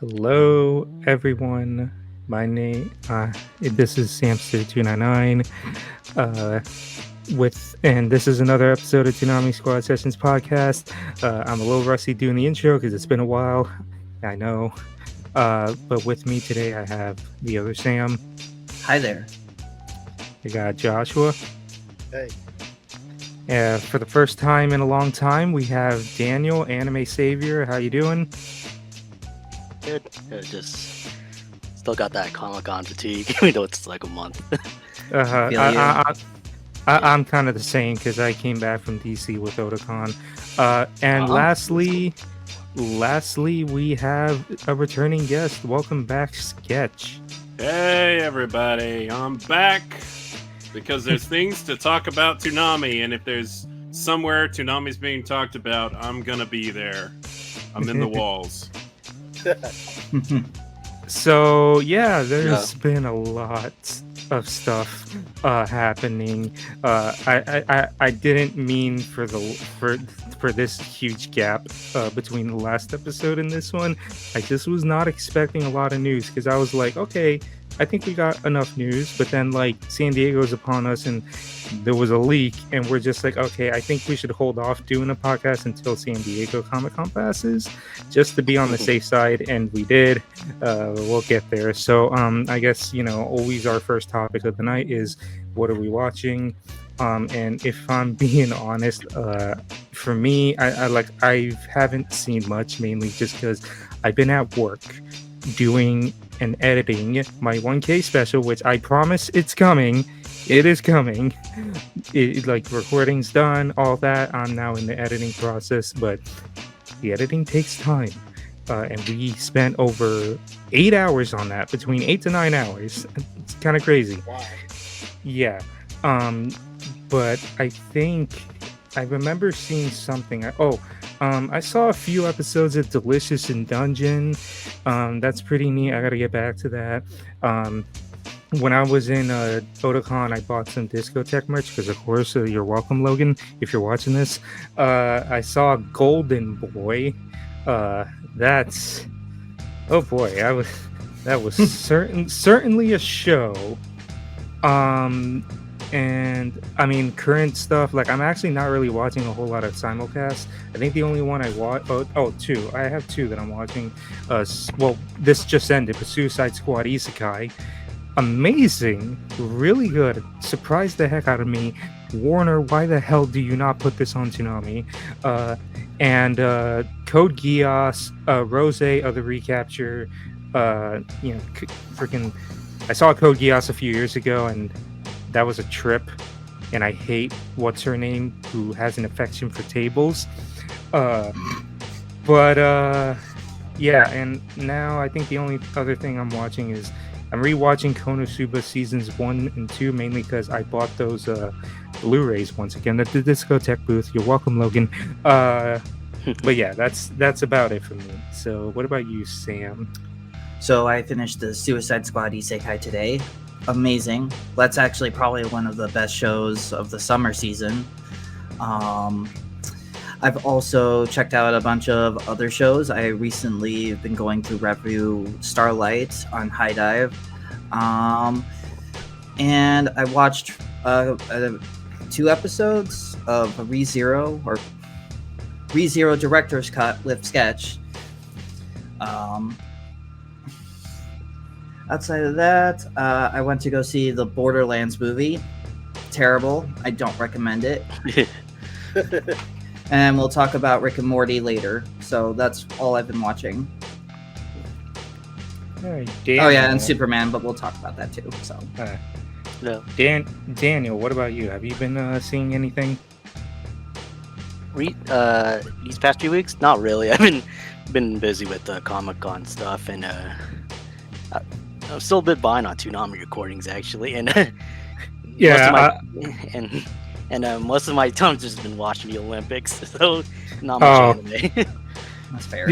Hello, everyone. My name, this is Samster299. Uh, and this is another episode of Toonami Squad Sessions podcast. I'm a little rusty doing the intro because it's been a while. I know. But with me today, I have the other Sam. Hi there. I got Joshua. Hey. For the first time in a long time, we have Daniel, Anime Savior. How you doing? Good. Just still got that Comic-Con fatigue, even though it's like a month. I'm kind of the same because I came back from DC with Otakon. And lastly, we have a returning guest. Welcome back, Sketch. Hey everybody, I'm back because there's things to talk about Toonami, and if there's somewhere Toonami's being talked about, I'm gonna be there. I'm in the walls. So yeah, there's been a lot of stuff happening. I didn't mean for this huge gap between the last episode and this one. I just was not expecting a lot of news because I was like, okay, I think we got enough news, but then like San Diego's upon us and there was a leak, and we're just like, okay, I think we should hold off doing a podcast until San Diego Comic-Con passes, just to be on the safe side, and we did. We'll get there. So I guess, always our first topic of the night is what are we watching? And if I'm being honest, for me, I haven't seen much, mainly just because I've been at work doing and editing my 1K special, which I promise it's coming. It is coming. Recording's done, all that. I'm now in the editing process, but the editing takes time. And we spent over 8 hours on that, between 8 to 9 hours. It's kind of crazy. Wow. Yeah. But I think I remember seeing something. I saw a few episodes of Delicious in Dungeon. That's pretty neat. I gotta get back to that. When I was in Otakon, I bought some Discotheque merch because, of course, you're welcome, Logan, if you're watching this. I saw Golden Boy. That's... Oh boy, that was certainly a show. And I mean, current stuff, like I'm actually not really watching a whole lot of simulcast. I think the only one I watch, two. I have two that I'm watching. This just ended, but Suicide Squad Isekai. Amazing, really good. Surprised the heck out of me. Warner, why the hell do you not put this on Toonami? And Code Geass, Rose of the Recapture. Freaking. I saw Code Geass a few years ago, and that was a trip. And I hate what's her name, who has an affection for tables. Yeah. And now I think the only other thing I'm watching is I'm rewatching Konosuba seasons 1 and 2, mainly because I bought those Blu-rays once again at the Discotheque booth. You're welcome, Logan. But yeah, that's about it for me. So what about you, Sam? So I finished the Suicide Squad Isekai today. Amazing. That's actually probably one of the best shows of the summer season. I've also checked out a bunch of other shows. I recently have been going through review Starlight on High Dive. And I watched 2 episodes of ReZero Director's Cut with Sketch. Outside of that, I went to go see the Borderlands movie. Terrible. I don't recommend it. And we'll talk about Rick and Morty later. So that's all I've been watching. Right, oh yeah, and Superman, but we'll talk about that too. So, No. Daniel, what about you? Have you been seeing anything? These past 2 weeks, not really. I've been busy with the Comic-Con stuff, and I'm still a bit behind on Toonami recordings actually, and most of my time's just been watching the Olympics, so not much anime. That's fair.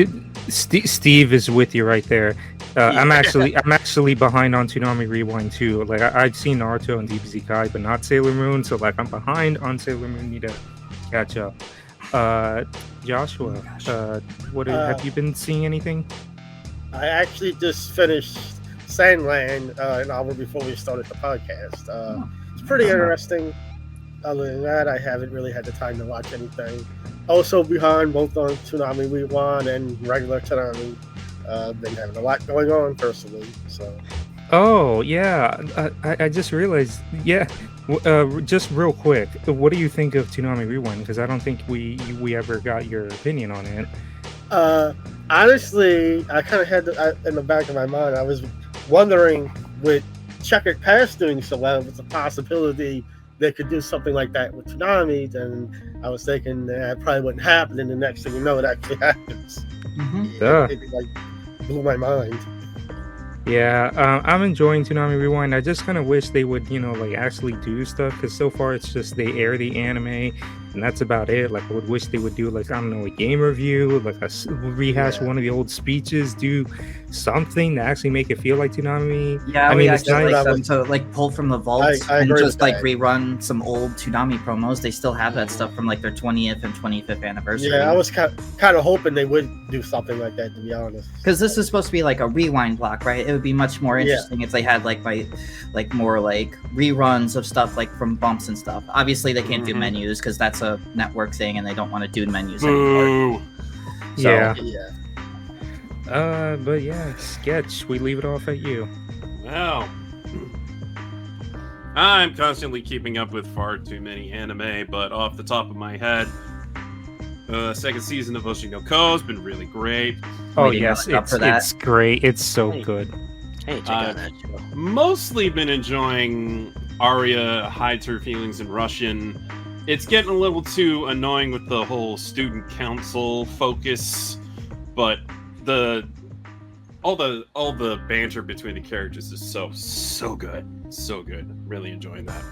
Steve is with you right there. I'm actually behind on Toonami Rewind too. Like I've seen Naruto and Deep Kai, but not Sailor Moon. So like I'm behind on Sailor Moon. Need to catch up. Joshua, have you been seeing anything? I actually just finished Sandland an hour before we started the podcast. It's pretty interesting. Other than that, I haven't really had the time to watch anything. Also behind both on Toonami Rewind and regular Toonami. Been having a lot going on personally, so. Oh yeah, I just realized. Yeah, just real quick, what do you think of Toonami Rewind? Because I don't think we ever got your opinion on it. Honestly, I kind of had in the back of my mind. I was wondering, with Checkered Past doing so well, if it's a possibility they could do something like that with Toonami. Then I was thinking that probably wouldn't happen, and the next thing you know, it actually happens. It like blew my mind. Yeah, I'm enjoying Toonami Rewind. I just kind of wish they would, like actually do stuff, because so far it's just they air the anime and that's about it. Like, I would wish they would do, like, I don't know, a game review, like rehash one of the old speeches, do something to actually make it feel like Toonami. Yeah, I we mean, it's actually nice. like them to like pull from the vaults I and agree just with like that. rerun some old Toonami promos. They still have that stuff from like their 20th and 25th anniversary. Yeah, I was kind of hoping they would do something like that, to be honest. Because this is supposed to be like a rewind block, right? It would be much more interesting if they had like more like reruns of stuff like from bumps and stuff. Obviously, they can't do menus because that's a network thing, and they don't want to do menus anymore. Boo. So, Yeah. But yeah, Sketch, we leave it off at you. Well, I'm constantly keeping up with far too many anime, but off the top of my head, second season of Oshi no Ko has been really great. Oh We didn't yes, look up for that. it's great. It's so Hey. good. Hey, check out that show. Mostly been enjoying Arya hides her feelings in Russian. It's getting a little too annoying with the whole student council focus, but all the banter between the characters is so good, so good. Really enjoying that.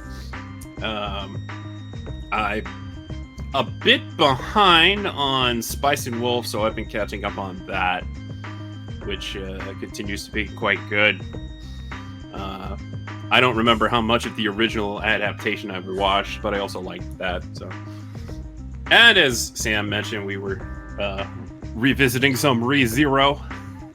I'm a bit behind on Spice and Wolf, so I've been catching up on that, which continues to be quite good. I don't remember how much of the original adaptation I've watched, but I also liked that. So, and as Sam mentioned, we were revisiting some ReZero.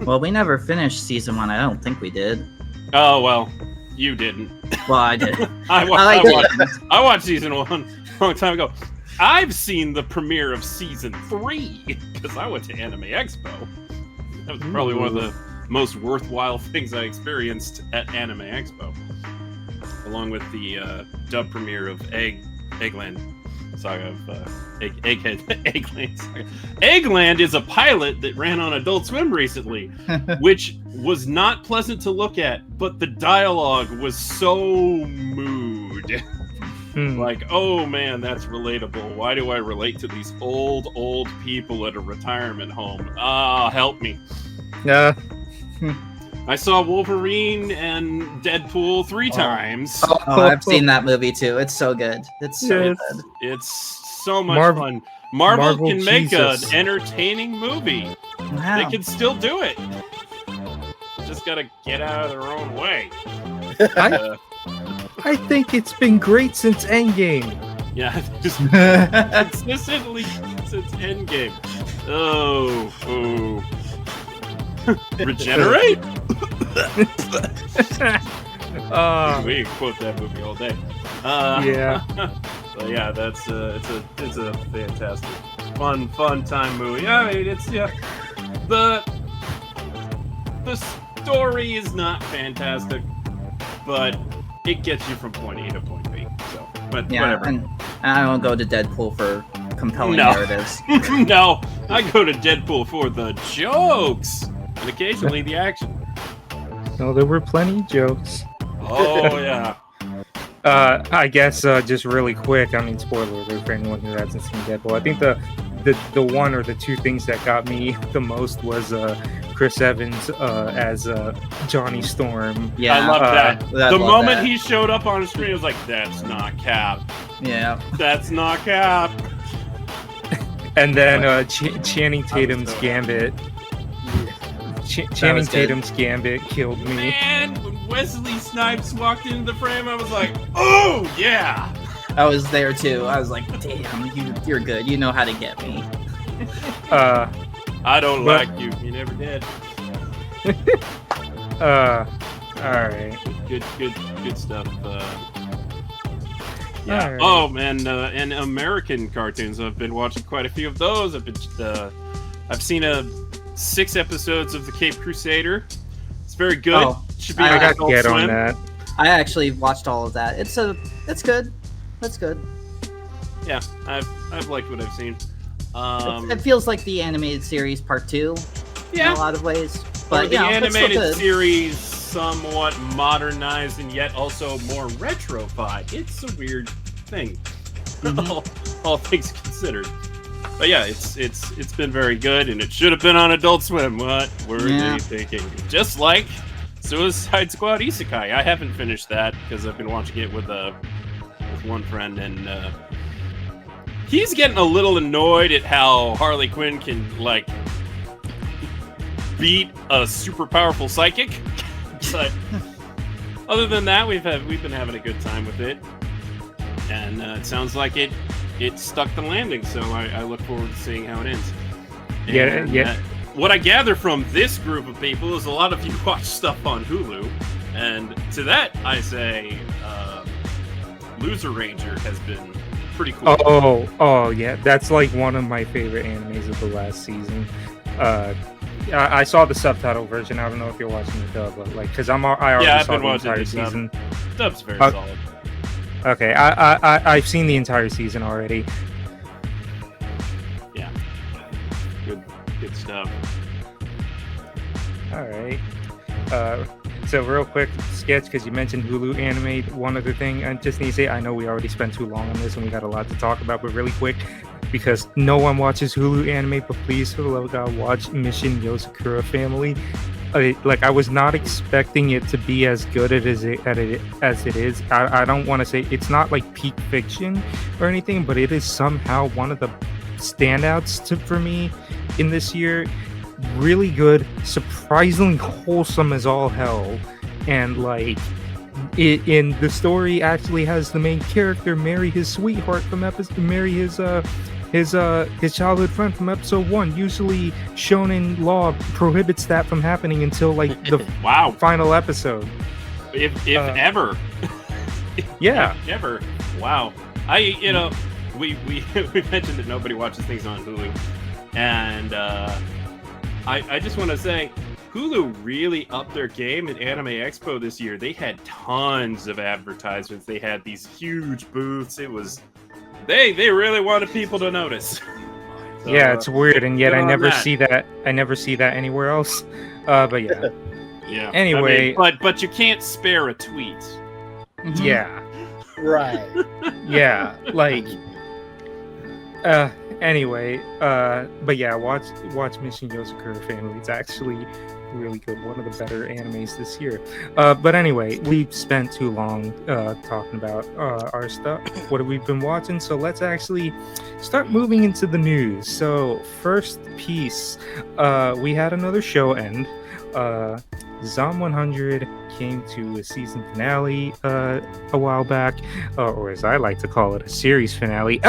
well, we never finished season 1. I don't think we did. Oh well, you didn't. Well, I did. I didn't. watched season 1 a long time ago. I've seen the premiere of season 3 because I went to Anime Expo. That was probably one of the most worthwhile things I experienced at Anime Expo, along with the dub premiere of Eggland Saga of Eggland Saga. Eggland is a pilot that ran on Adult Swim recently, which was not pleasant to look at, but the dialogue was so mood. Like, oh man, that's relatable. Why do I relate to these old people at a retirement home? Ah, help me. I saw Wolverine and Deadpool 3 times. Oh, I've seen that movie too. It's so good. It's so Yes. good. It's so much fun. Marvel Marvel can make Jesus. an entertaining movie. Wow. They can still do it. Just gotta get out of their own way. I think it's been great since Endgame. Yeah, just consistently since Endgame. Oh. Regenerate? We can quote that movie all day. Yeah. But yeah, that's it's a fantastic, fun time movie. I mean, it's the story is not fantastic, but it gets you from point A to point B. So, but Yeah, whatever. and I don't go to Deadpool for compelling No. narratives. No, I go to Deadpool for the jokes and occasionally the action. No, there were plenty of jokes. Oh yeah. I guess just really quick. I mean, spoiler alert for anyone who hasn't seen Deadpool. I think the one or the two things that got me the most was Chris Evans as Johnny Storm. Yeah, I love that. I The love moment that. he showed up on the screen, I was like, "That's not Cap. Yeah. That's not Cap." And then Channing Tatum's so Gambit. Channing was good. Tatum's Gambit killed me. Man, when Wesley Snipes walked into the frame, I was like, "Oh yeah." I was there too. I was like, damn, you're good. You know how to get me. I don't But- like you. You never did. All right. Good stuff. Yeah. Alright. Oh, and American cartoons. I've been watching quite a few of those. I've seen 6 episodes of the Cape Crusader. It's very good. Oh, Should be I on I got to Adult get on Swim. that. I actually watched all of that. It's good. That's good. Yeah, I've liked what I've seen. It feels like the animated series part 2 in a lot of ways. But Or the you know, it's still animated good. series somewhat modernized and yet also more retrofied. It's a weird thing, all things considered. But yeah, it's been very good, and it should have been on Adult Swim. What were they thinking? Just like Suicide Squad Isekai. I haven't finished that because I've been watching it with one friend, and he's getting a little annoyed at how Harley Quinn can like beat a super powerful psychic. But other than that, we've been having a good time with it, and it sounds like it stuck the landing. So I look forward to seeing how it ends. And, Yeah. What I gather from this group of people is a lot of you watch stuff on Hulu, and to that I say, Loser Ranger has been pretty cool. Oh yeah, that's like one of my favorite animes of the last season. I saw the subtitle version. I don't know if you're watching the dub, but like, because I already I've saw been the watching entire the dub. season. Dub's very solid. Okay, I've seen the entire season already. Yeah, good stuff. All right. So real quick, sketch, because you mentioned Hulu anime. One other thing I just need to say, I know we already spent too long on this and we got a lot to talk about, but really quick, because no one watches Hulu anime, but please, for the love of God, watch Mission Yosakura Family. I was not expecting it to be as good as it is. I don't want to say it's not like peak fiction or anything, but it is somehow one of the standouts for me in this year. Really good, surprisingly wholesome as all hell, and like in the story actually has the main character marry his sweetheart from marry his childhood friend from episode 1. Usually shonen law prohibits that from happening until like the Wow. final episode. If ever. Yeah. If ever. Wow. We we mentioned that nobody watches things on Hulu, and I just want to say, Hulu really upped their game at Anime Expo this year. They had tons of advertisements. They had these huge booths. It was they really wanted people to notice. So, Yeah, it's weird, and yet good I on never that. see that. I never see that anywhere else. But yeah, Yeah. Anyway. I mean, but you can't spare a tweet. yeah, Right. yeah. Like, anyway, but yeah, watch Mission Yosakura Family. It's actually really good. One of the better animes this year. But anyway, we've spent too long talking about our stuff. What have we been watching? So let's actually start moving into the news. So first piece, we had another show end. Zom 100 came to a season finale a while back, or as I like to call it, a series finale.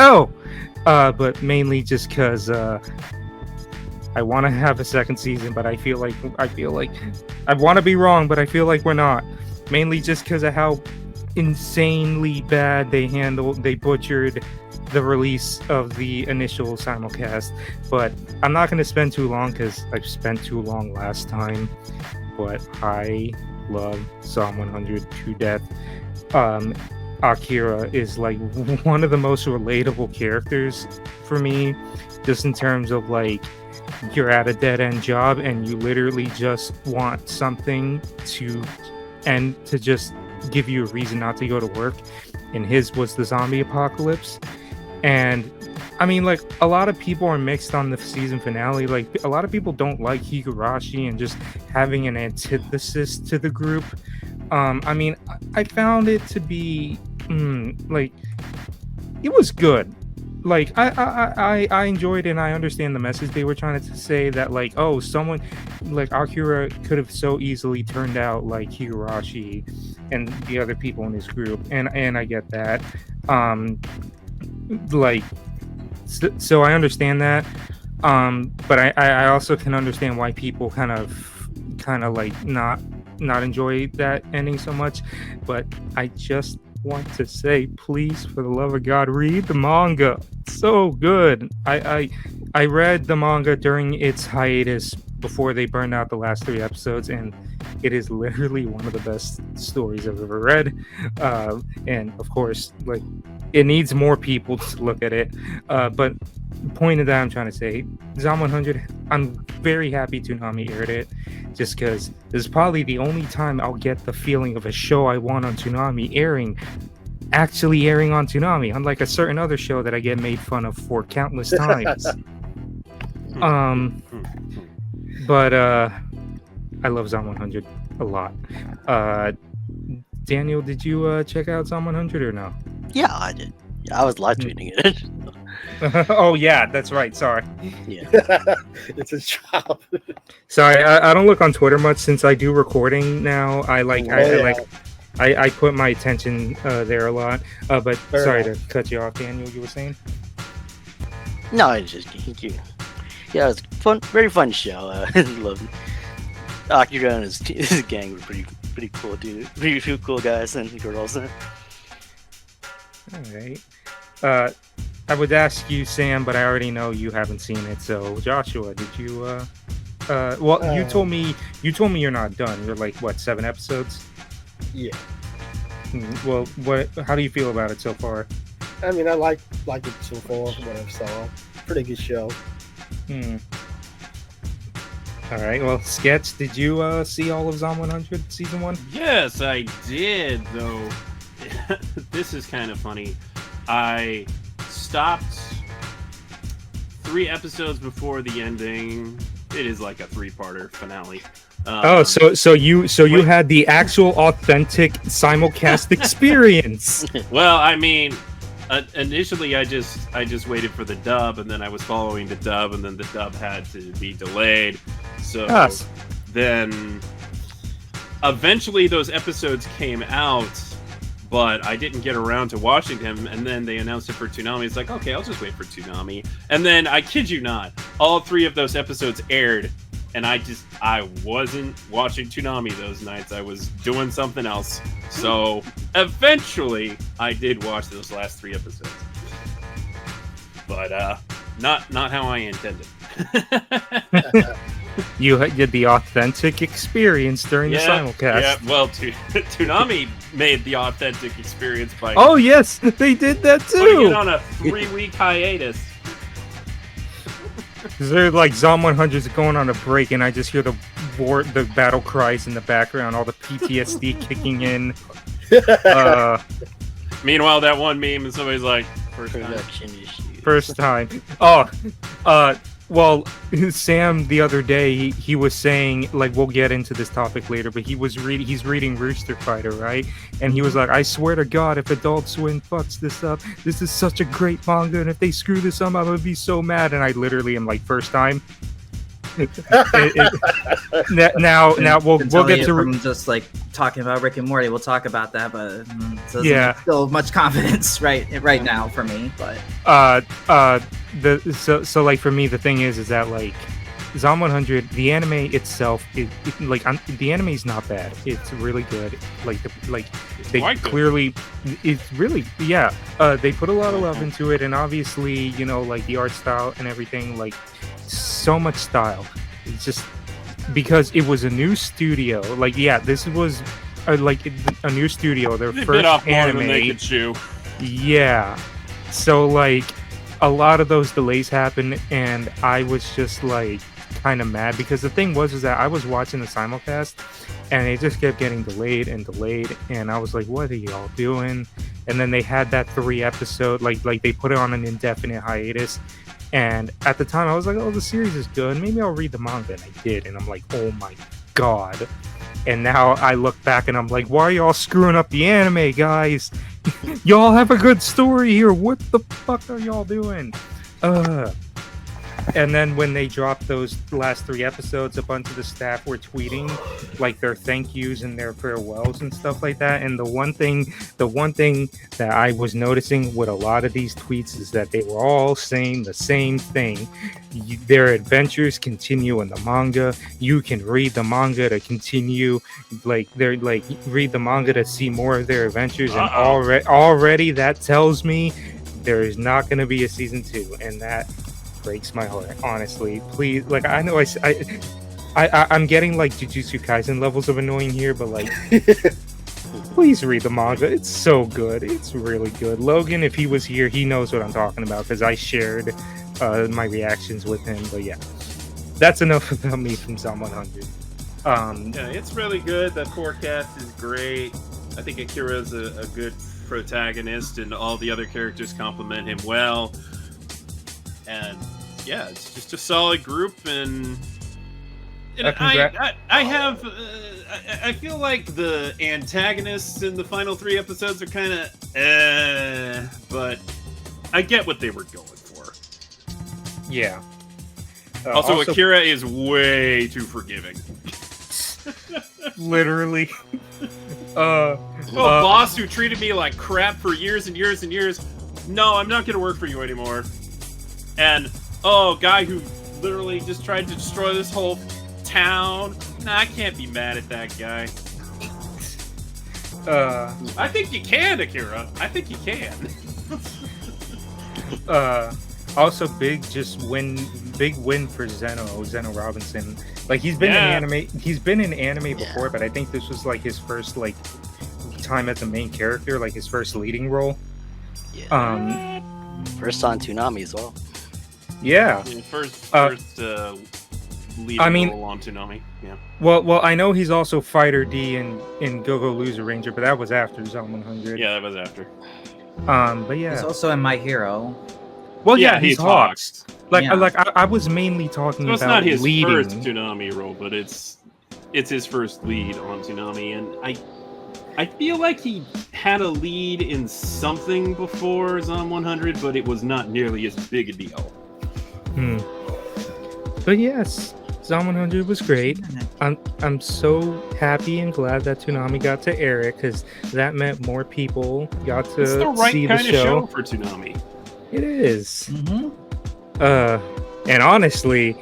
But mainly just because I want to have a second season, but I feel like I want to be wrong, but I feel like we're not. Mainly just because of how insanely bad they butchered the release of the initial simulcast. But I'm not going to spend too long because I've spent too long last time. But I love Psalm 100 to death. Akira is like one of the most relatable characters for me, just in terms of like, you're at a dead-end job and you literally just want something to just give you a reason not to go to work, and his was the zombie apocalypse. And I mean, like, a lot of people are mixed on the season finale. Like, a lot of people don't like Higurashi and just having an antithesis to the group. I mean, I found it to be like, it was good. Like, I enjoyed it, and I understand the message they were trying to say, that like, oh, someone like Akira could have so easily turned out like Higurashi and the other people in his group, and I get that. Like, so I understand that, but I also can understand why people kind of kind of like not enjoy that ending so much, but I just want to say, please, for the love of God, read the manga. It's so good. I read the manga during its hiatus before they burned out the last 3 episodes, and it is literally one of the best stories I've ever read. And of course, like, it needs more people to look at it. But the point of that I'm trying to say, Zom 100, I'm very happy Toonami aired it, just because this is probably the only time I'll get the feeling of a show I want on Toonami actually airing on Toonami, unlike a certain other show that I get made fun of for countless times. But I love Zom 100 a lot. Daniel, did you check out Zom 100 or no? Yeah, I did. Yeah, I was live tweeting it. Oh yeah, that's right. Sorry. Yeah. It's a job. Sorry, I don't look on Twitter much since I do recording now. I put my attention there a lot. But Fair sorry enough. to cut you off, Daniel. You were saying? No, it's just yeah, it was fun, very fun show. Love Akira and his gang were pretty cool, dude. Pretty cool guys and girls. All right. I would ask you, Sam, but I already know you haven't seen it. So, Joshua, did you? You told me you're not done. You're like what, 7 episodes? Yeah. Well, how do you feel about it so far? I mean, I like it so far from what I saw. Pretty good show. All right. Well, Sketch, did you see all of Zom 100 season 1? Yes, I did, though. This is kind of funny. I stopped 3 episodes before the ending. It is like a 3-parter finale. So you had the actual authentic simulcast experience. Well, I mean, initially I just waited for the dub, and then I was following the dub, and then the dub had to be delayed. So then eventually those episodes came out, but I didn't get around to watching them, and then they announced it for Toonami. It's like, okay, I'll just wait for Toonami. And then, I kid you not, all 3 of those episodes aired, and I wasn't watching Toonami those nights. I was doing something else. So, eventually, I did watch those last 3 episodes. But, not how I intended. You did the authentic experience during the simulcast. Yeah, well, Toonami made the authentic experience by... Oh, yes, they did that too! Putting it on a 3-week hiatus. They're like, Zom 100's going on a break, and I just hear the battle cries in the background, all the PTSD kicking in. Meanwhile, that one meme, and somebody's like, First time. Oh, well, Sam the other day he was saying, like, we'll get into this topic later, but he's reading Rooster Fighter, right? And he was like, I swear to God, if Adult Swim fucks this up, this is such a great manga, and if they screw this up, I'm gonna be so mad. And I literally am like, first time. Now we'll get to just like talking about Rick and Morty. We'll talk about that, but yeah, still much confidence right now for me. But so like for me, the thing is that like Zom 100, the anime itself, the anime is not bad. It's really good. They clearly, it's really they put a lot of love into it, and obviously, you know, like the art style and everything, like so much style. It's just because it was a new studio. Like, this was like a new studio. Their first anime. Than they could chew. Yeah. So like a lot of those delays happened, and I was just like kind of mad because the thing was that I was watching the simulcast and it just kept getting delayed, and I was like, what are y'all doing? And then they had that 3 episode, like they put it on an indefinite hiatus, and at the time I was like, oh, the series is good, maybe I'll read the manga, and I did, and I'm like, oh my god. And now I look back and I'm like, why are y'all screwing up the anime, guys? Y'all have a good story here. What the fuck are y'all doing? And then when they dropped those last 3 episodes, a bunch of the staff were tweeting like their thank yous and their farewells and stuff like that. And the one thing that I was noticing with a lot of these tweets is that they were all saying the same thing. Their adventures continue in the manga. You can read the manga to continue, like they're like read the manga to see more of their adventures. And already that tells me there is not going to be a season 2, and that breaks my heart, honestly. Please, like, I know I'm getting like Jujutsu Kaisen levels of annoying here, but like, please read the manga. It's so good. It's really good. Logan, if he was here, he knows what I'm talking about because I shared my reactions with him. But yeah, that's enough about me from Zom 100. Yeah, it's really good. That forecast is great. I think Akira's a good protagonist, and all the other characters complement him well. And yeah, it's just a solid group, and I feel like the antagonists in the final 3 episodes are kind of but I get what they were going for. Yeah. Also, Akira is way too forgiving. Literally. Boss who treated me like crap for years and years and years. No, I'm not gonna work for you anymore. And guy who literally just tried to destroy this whole town. Nah, I can't be mad at that guy. I think you can, Akira. I think you can. Also, big win for Zeno Robinson. Like he's been in anime. He's been in anime before, but I think this was like his first like time as a main character, like his first leading role. Yeah. First on Toonami as well. Yeah. First leading role on Toonami. Yeah. Well, I know he's also Fighter D in Go-Go Loser Ranger, but that was after Zom 100. Yeah, that was after. But yeah. He's also in My Hero. Well, yeah, he's Hawks. Yeah. I was mainly talking it's about not his leading. first Toonami role, but it's his first lead on Toonami, and I feel like he had a lead in something before Zom 100, but it was not nearly as big a deal. But yes, Zom 100 was great. I'm so happy and glad that Toonami got to air it because that meant more people got to it's the right see kind the of show show. for Toonami. It is. Mm-hmm. And honestly,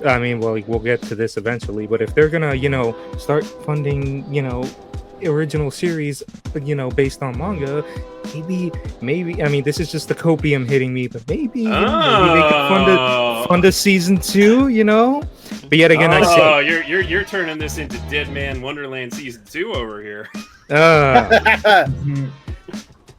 I mean, well, we'll get to this eventually, but if they're gonna, start funding, original series, based on manga, maybe. I mean, this is just the copium hitting me, but maybe they could fund a season 2, But yet again, I say, you're turning this into Dead Man Wonderland season 2 over here.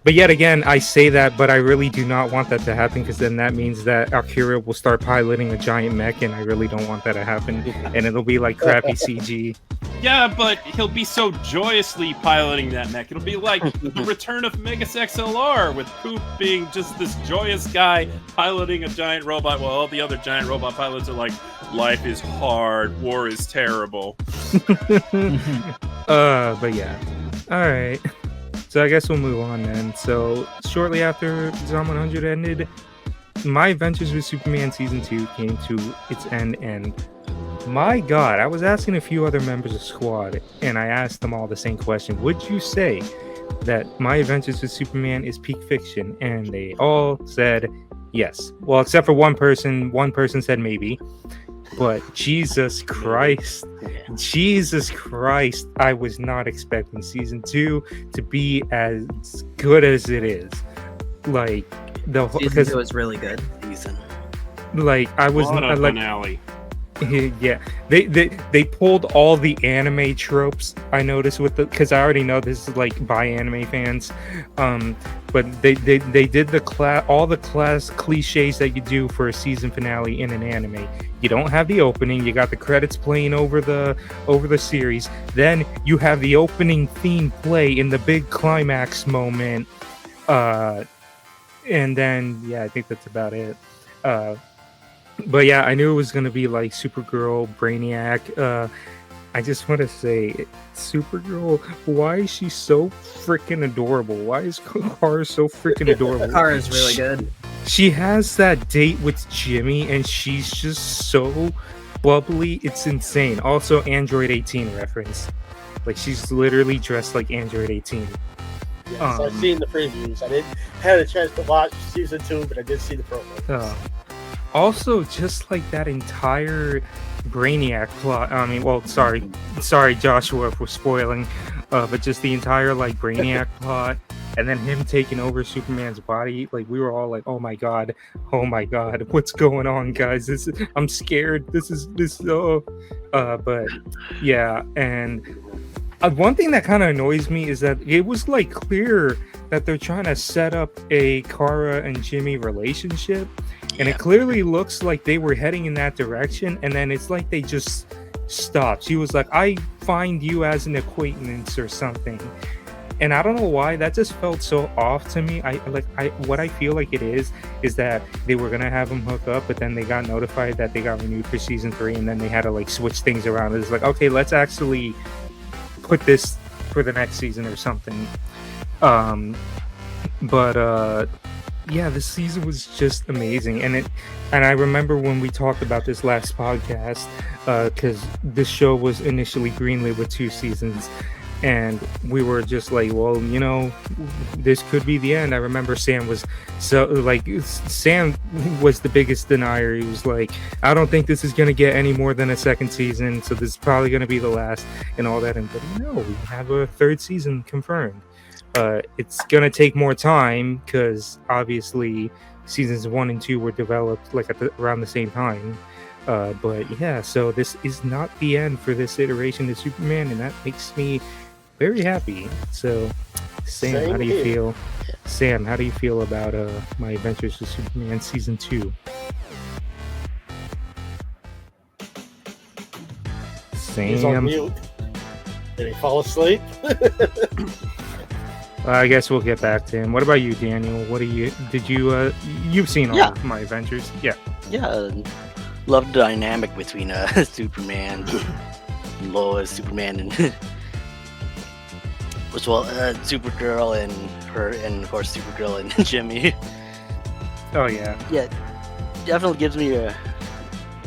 But yet again, I say that, but I really do not want that to happen because then that means that Akira will start piloting a giant mech, and I really don't want that to happen. And it'll be like crappy CG. Yeah, but he'll be so joyously piloting that mech. It'll be like the return of Megas XLR, with Poop being just this joyous guy piloting a giant robot while all the other giant robot pilots are like, life is hard, war is terrible. But yeah. Alright. So I guess we'll move on then. So shortly after Zom 100 ended, My Adventures with Superman Season 2 came to its end, and my God, I was asking a few other members of Squad, and I asked them all the same question. Would you say that My Adventures with Superman is peak fiction? And they all said yes. Well, except for one person. One person said maybe. But Jesus Christ, I was not expecting season 2 to be as good as it is. Like Season 2 was really good. Like I was finale. Yeah, they pulled all the anime tropes I noticed because I already know this is like by anime fans, but they did all the class cliches that you do for a season finale in an anime. You don't have the opening, you got the credits playing over the series, then you have the opening theme play in the big climax moment, and then I think that's about it. But yeah, I knew it was gonna be like Supergirl, Brainiac. I just want to say, Supergirl, why is she so freaking adorable? Why is Kara so freaking adorable? Kara is really good. she has that date with Jimmy, and she's just so bubbly. It's insane. Also, Android 18 reference. Like, she's literally dressed like Android 18. Yes, I've seen the previews. I didn't have a chance to watch season 2, but I did see the promo. Also, just like that entire Brainiac plot. I mean, well, sorry, Joshua, if we're spoiling, but just the entire like Brainiac plot, and then him taking over Superman's body. Like, we were all like, "Oh my god, what's going on, guys? I'm scared. But yeah, and one thing that kind of annoys me is that it was like clear that they're trying to set up a Kara and Jimmy relationship. And it clearly looks like they were heading in that direction, and then it's like they just stopped. She was like, I find you as an acquaintance or something. And I don't know why, that just felt so off to me. What I feel like it is that they were gonna have them hook up, but then they got notified that they got renewed for season 3, and then they had to like switch things around. It's like, okay, let's actually put this for the next season or something. Yeah, this season was just amazing, and I remember when we talked about this last podcast, because this show was initially greenlit with 2 seasons, and we were just like, well, you know, this could be the end. I remember Sam was the biggest denier. He was like, I don't think this is gonna get any more than a 2nd season, so this is probably gonna be the last and all that. But no, we have a 3rd season confirmed. It's gonna take more time because obviously seasons 1 and 2 were developed like around the same time. But yeah, so this is not the end for this iteration of Superman, and that makes me very happy. So, Sam, how do you feel? Sam, how do you feel about My Adventures with Superman season 2? He's on Sam, mute. Did he fall asleep? I guess we'll get back to him. What about you, Daniel? You've seen all of My Adventures? Yeah. Yeah, love the dynamic between Superman, Lois, Superman, and as well Supergirl and her, and of course Supergirl and Jimmy. Oh yeah. Yeah, definitely gives me the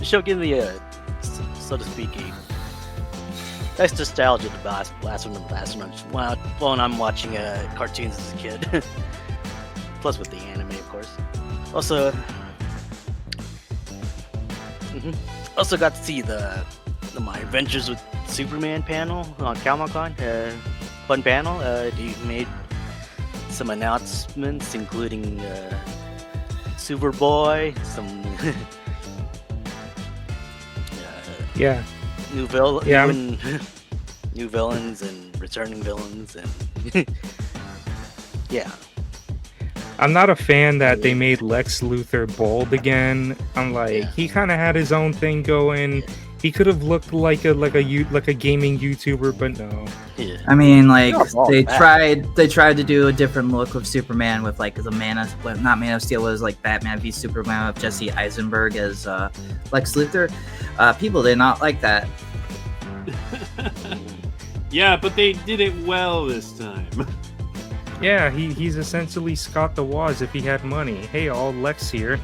show gives me so to speak, a nice nostalgia to the last one when I'm watching cartoons as a kid. Plus with the anime, of course. Also, also got to see the My Adventures with Superman panel on Comic-Con. Fun panel. He made some announcements, including Superboy, some Yeah. new villains and returning villains, and yeah. I'm not a fan that they made Lex Luthor bald again. I'm like, he kind of had his own thing going. He could have looked like a gaming YouTuber, but no. Yeah. I mean, like they tried to do a different look of Superman with like the Man of Steel was like Batman v Superman with Jesse Eisenberg as Lex Luthor. People did not like that. Yeah, but they did it well this time. Yeah, he's essentially Scott the Woz if he had money. Hey, all Lex here.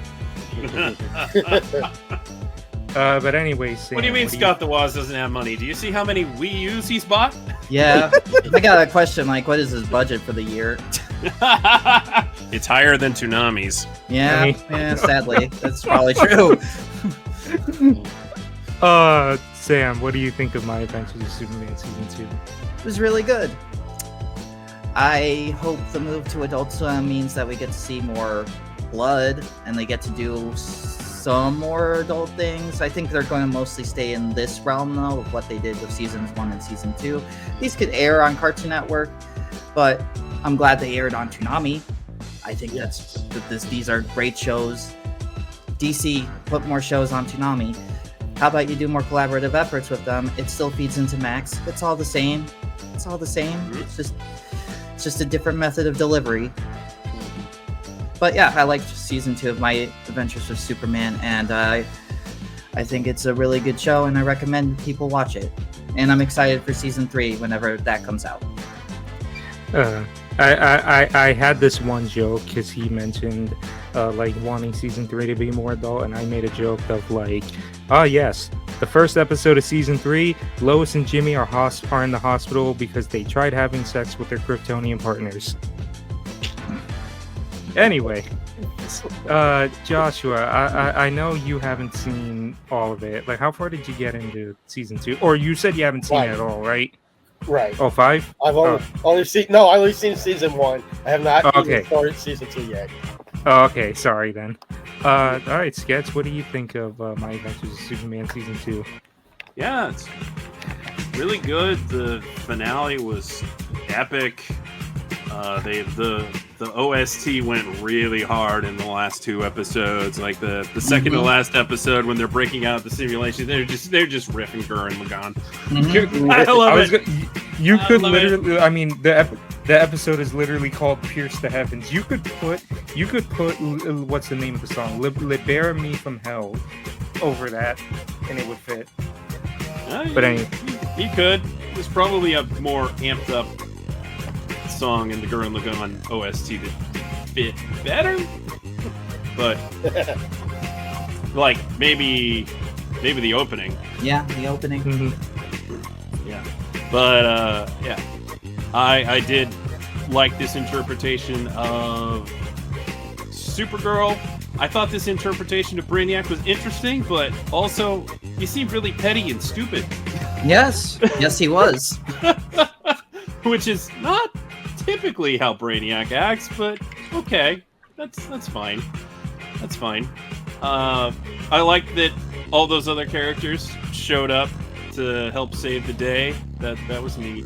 But anyway, Sam, what do you mean Scott the Woz doesn't have money? Do you see how many Wii U's he's bought? Yeah, I got a question. Like, what is his budget for the year? It's higher than Toonami's. Yeah, yeah. Sadly, that's probably true. Sam, what do you think of My Adventures with Superman season 2? It was really good. I hope the move to Adult Swim means that we get to see more blood and they get to do some more adult things. I think they're going to mostly stay in this realm though of what they did with seasons 1 and season 2. These could air on Cartoon Network, but I'm glad they aired on Toonami. I think these are great shows. DC, put more shows on Toonami. How about you do more collaborative efforts with them? It still feeds into Max. It's all the same. It's just a different method of delivery. But yeah, I liked season 2 of My Adventures with Superman, and I think it's a really good show, and I recommend people watch it. And I'm excited for season 3 whenever that comes out. I had this one joke because he mentioned like wanting season 3 to be more adult, and I made a joke of like, "Ah, yes, the first episode of season 3, Lois and Jimmy are in the hospital because they tried having sex with their Kryptonian partners." Anyway, Joshua, I know you haven't seen all of it. Like, how far did you get into season 2? Or you said you haven't seen it at all, right? Right. Oh, 5? I've only seen season 1. I have not even started season 2 yet. Oh, okay, sorry then. All right, Sketch, what do you think of My Adventures of Superman season 2? Yeah, it's really good. The finale was epic. The OST went really hard in the last 2 episodes. Like the second to last episode, when they're breaking out the simulation, they're just riffing Gurren Lagann. I love it. You could literally. I mean, the episode is literally called "Pierce the Heavens." You could put what's the name of the song? "Libera Me from Hell" over that, and it would fit. But anyway, he could. There's probably a more amped up song in the Gurren Lagann OST that fit better, but like maybe the opening. Yeah, the opening. Yeah, but yeah, I did like this interpretation of Supergirl. I thought this interpretation of Brainiac was interesting, but also he seemed really petty and stupid. Yes, he was. Which is not typically how Brainiac acts, but okay, that's fine. That's fine. I like that all those other characters showed up to help save the day. That was neat.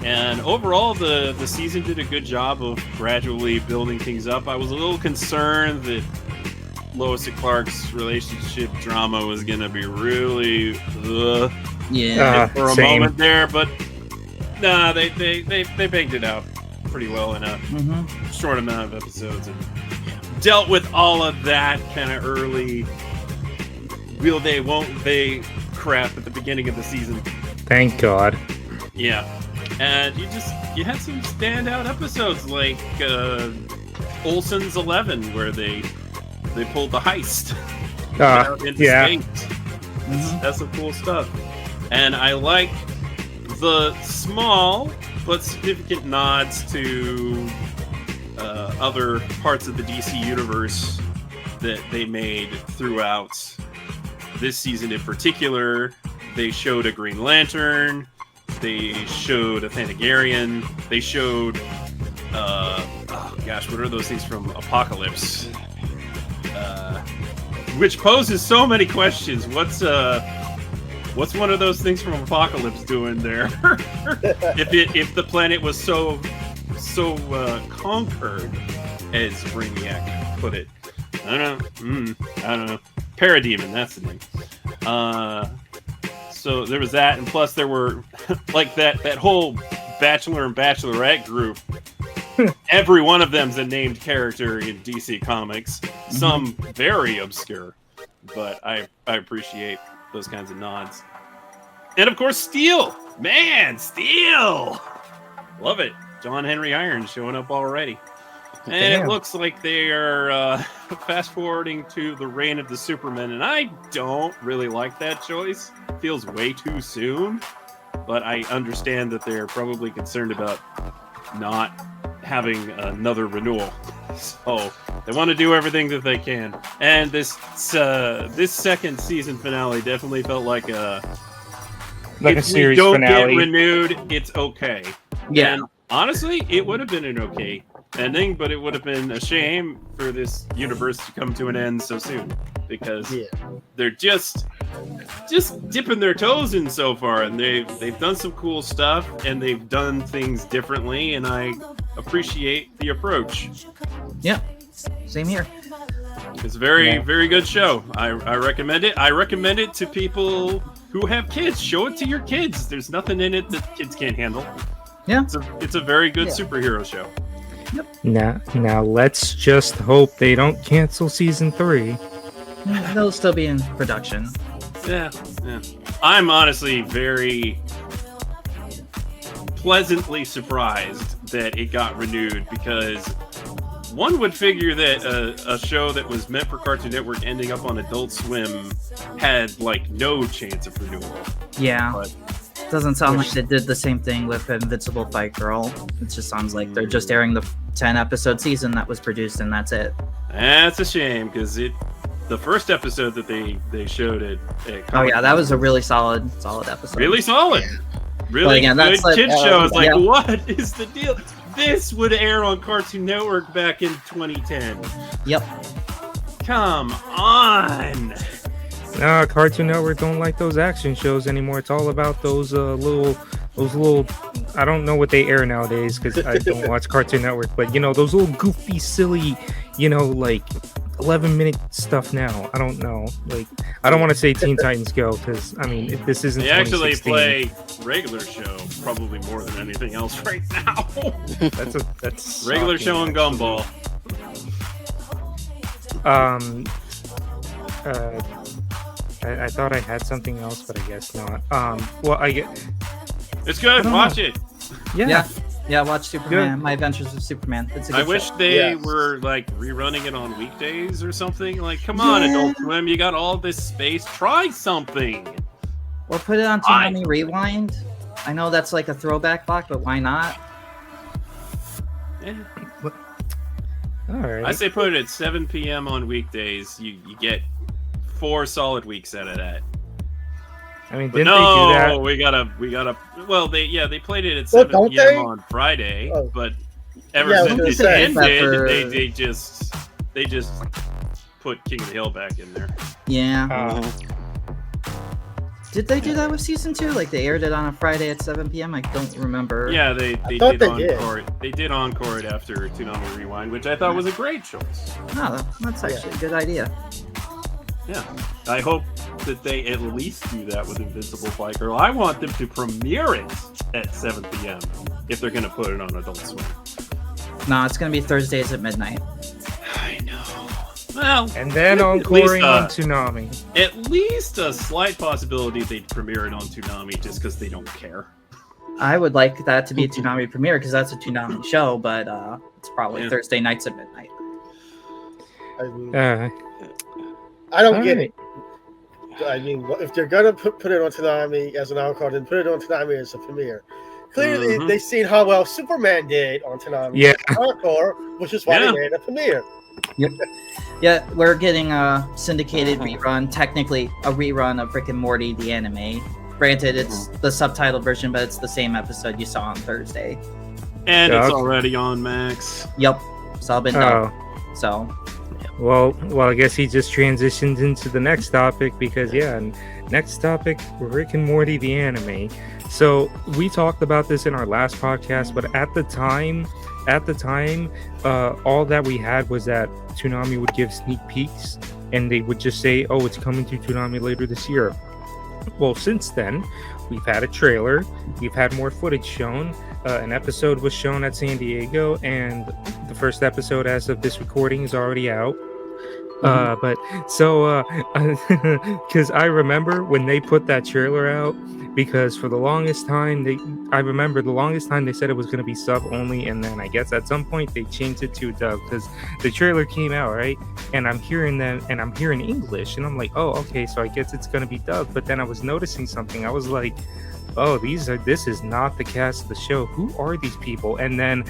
And overall, the season did a good job of gradually building things up. I was a little concerned that Lois and Clark's relationship drama was gonna be really for a moment there, but nah, they banged it out pretty well in a short amount of episodes, and dealt with all of that kind of early will they won't they crap at the beginning of the season. Thank God. Yeah, and you had some standout episodes like Olsen's 11, where they pulled the heist into space. That's some cool stuff. And I like the small but significant nods to other parts of the DC universe that they made throughout this season. In particular, they showed a Green Lantern, they showed a Thanagarian, they showed what are those things from Apocalypse? Which poses so many questions. What's one of those things from Apocalypse doing there? if the planet was so conquered, as Brainiac put it. I don't know. Parademon, that's the name. So there was that, and plus there were like that whole Bachelor and Bachelorette group. Every one of them's a named character in DC Comics. Some very obscure, but I appreciate those kinds of nods. And of course, Steel! Man, Steel! Love it. John Henry Irons showing up already. And it looks like they are fast-forwarding to the reign of the Supermen, and I don't really like that choice. Feels way too soon, but I understand that they're probably concerned about not having another renewal. So they want to do everything that they can. And this second season finale definitely felt like a series finale. If we don't get renewed, it's okay. Yeah. And honestly, it would have been an okay ending, but it would have been a shame for this universe to come to an end so soon, because they're just dipping their toes in so far, and they've done some cool stuff, and they've done things differently, and I appreciate the approach. Yeah, same here. It's a very good show. I recommend it. I recommend it to people who have kids. Show it to your kids. There's nothing in it that kids can't handle. Yeah, it's a very good superhero show. Yep. Now let's just hope they don't cancel season 3. They'll still be in production. Yeah. I'm honestly very pleasantly surprised that it got renewed, because one would figure that a show that was meant for Cartoon Network ending up on Adult Swim had like no chance of renewal. Yeah. But Doesn't sound like they did the same thing with Invincible Fight Girl. It just sounds like they're just airing the 10 episode season that was produced and that's it. that's a shame because the first episode that they showed at Oh yeah, that was a really solid episode. really solid. Really again, good that's like, kid show. It's like, yeah. what is the deal? This would air on Cartoon Network back in 2010. Yep. Come on. Nah, Cartoon Network don't like those action shows anymore. It's all about those little. I don't know what they air nowadays because I don't watch Cartoon Network. But those little goofy, silly, like 11-minute stuff now. I don't know. Like, I don't want to say Teen Titans Go because this isn't. They actually 2016. play regular show probably more than anything else right now. That's regular shocking, show and actually. Gumball. I thought I had something else, but I guess not. It's good. Watch it. Yeah, watch Superman. My Adventures with Superman. It's a good I wish show. they were like rerunning it on weekdays or something. Like, come on, Adult Swim, you got all this space. Try something. Or put it on Toonami Rewind. I know that's like a throwback block, but why not? Yeah. All right. I say put it at 7 p.m. on weekdays. You get 4 solid weeks out of that. Didn't But they do no, that? we gotta. Well, they played it at 7 don't p.m. they? on Friday, Oh. but ever Yeah, I was since gonna it say. ended, they just put King of the Hill back in there. Yeah. Did they do that with season 2? Like they aired it on a Friday at 7 p.m. I don't remember. Yeah, they thought did they encore it. They did encore it after Toonami Rewind, which I thought was a great choice. No, that's actually a good idea. Yeah, I hope that they at least do that with Invincible Fight Girl. I want them to premiere it at 7 p.m. if they're going to put it on Adult Swim. No, it's gonna be Thursdays at midnight. I know. Well, And then at least, encoring on Toonami. At least a slight possibility they'd premiere it on Toonami just because they don't care. I would like that to be a Toonami premiere because that's a Toonami show, but it's probably Yeah. Thursday nights at midnight. I mean, Uh, I don't all get right. it. I mean, if they're gonna put it on Toonami as an encore, then put it on Toonami as a premiere. Clearly, Mhm. they've seen how well Superman did on Toonami Yeah. as an encore, which is why Yeah. they made a premiere. Yeah, we're getting a syndicated rerun, technically a rerun of Rick and Morty, the anime. Granted, it's the subtitled version, but it's the same episode you saw on Thursday. And Yeah, it's okay. already on Max. Yep, it's all been done. Oh. So, Well, I guess he just transitioned into the next topic because next topic, Rick and Morty the anime. So we talked about this in our last podcast, but at the time, all that we had was that Toonami would give sneak peeks, and they would just say, "Oh, it's coming to Toonami later this year." Well, since then, we've had a trailer, we've had more footage shown. An episode was shown at San Diego, and the first episode, as of this recording, is already out. But so, because I remember when they put that trailer out, because for the longest time, I remember the longest time they said it was going to be sub only, and then I guess at some point they changed it to dub because the trailer came out, right? And I'm hearing them, and I'm hearing English, and I'm like, oh, okay, so I guess it's going to be dubbed. But then I was noticing something. I was like, oh, this is not the cast of the show. Who are these people? And then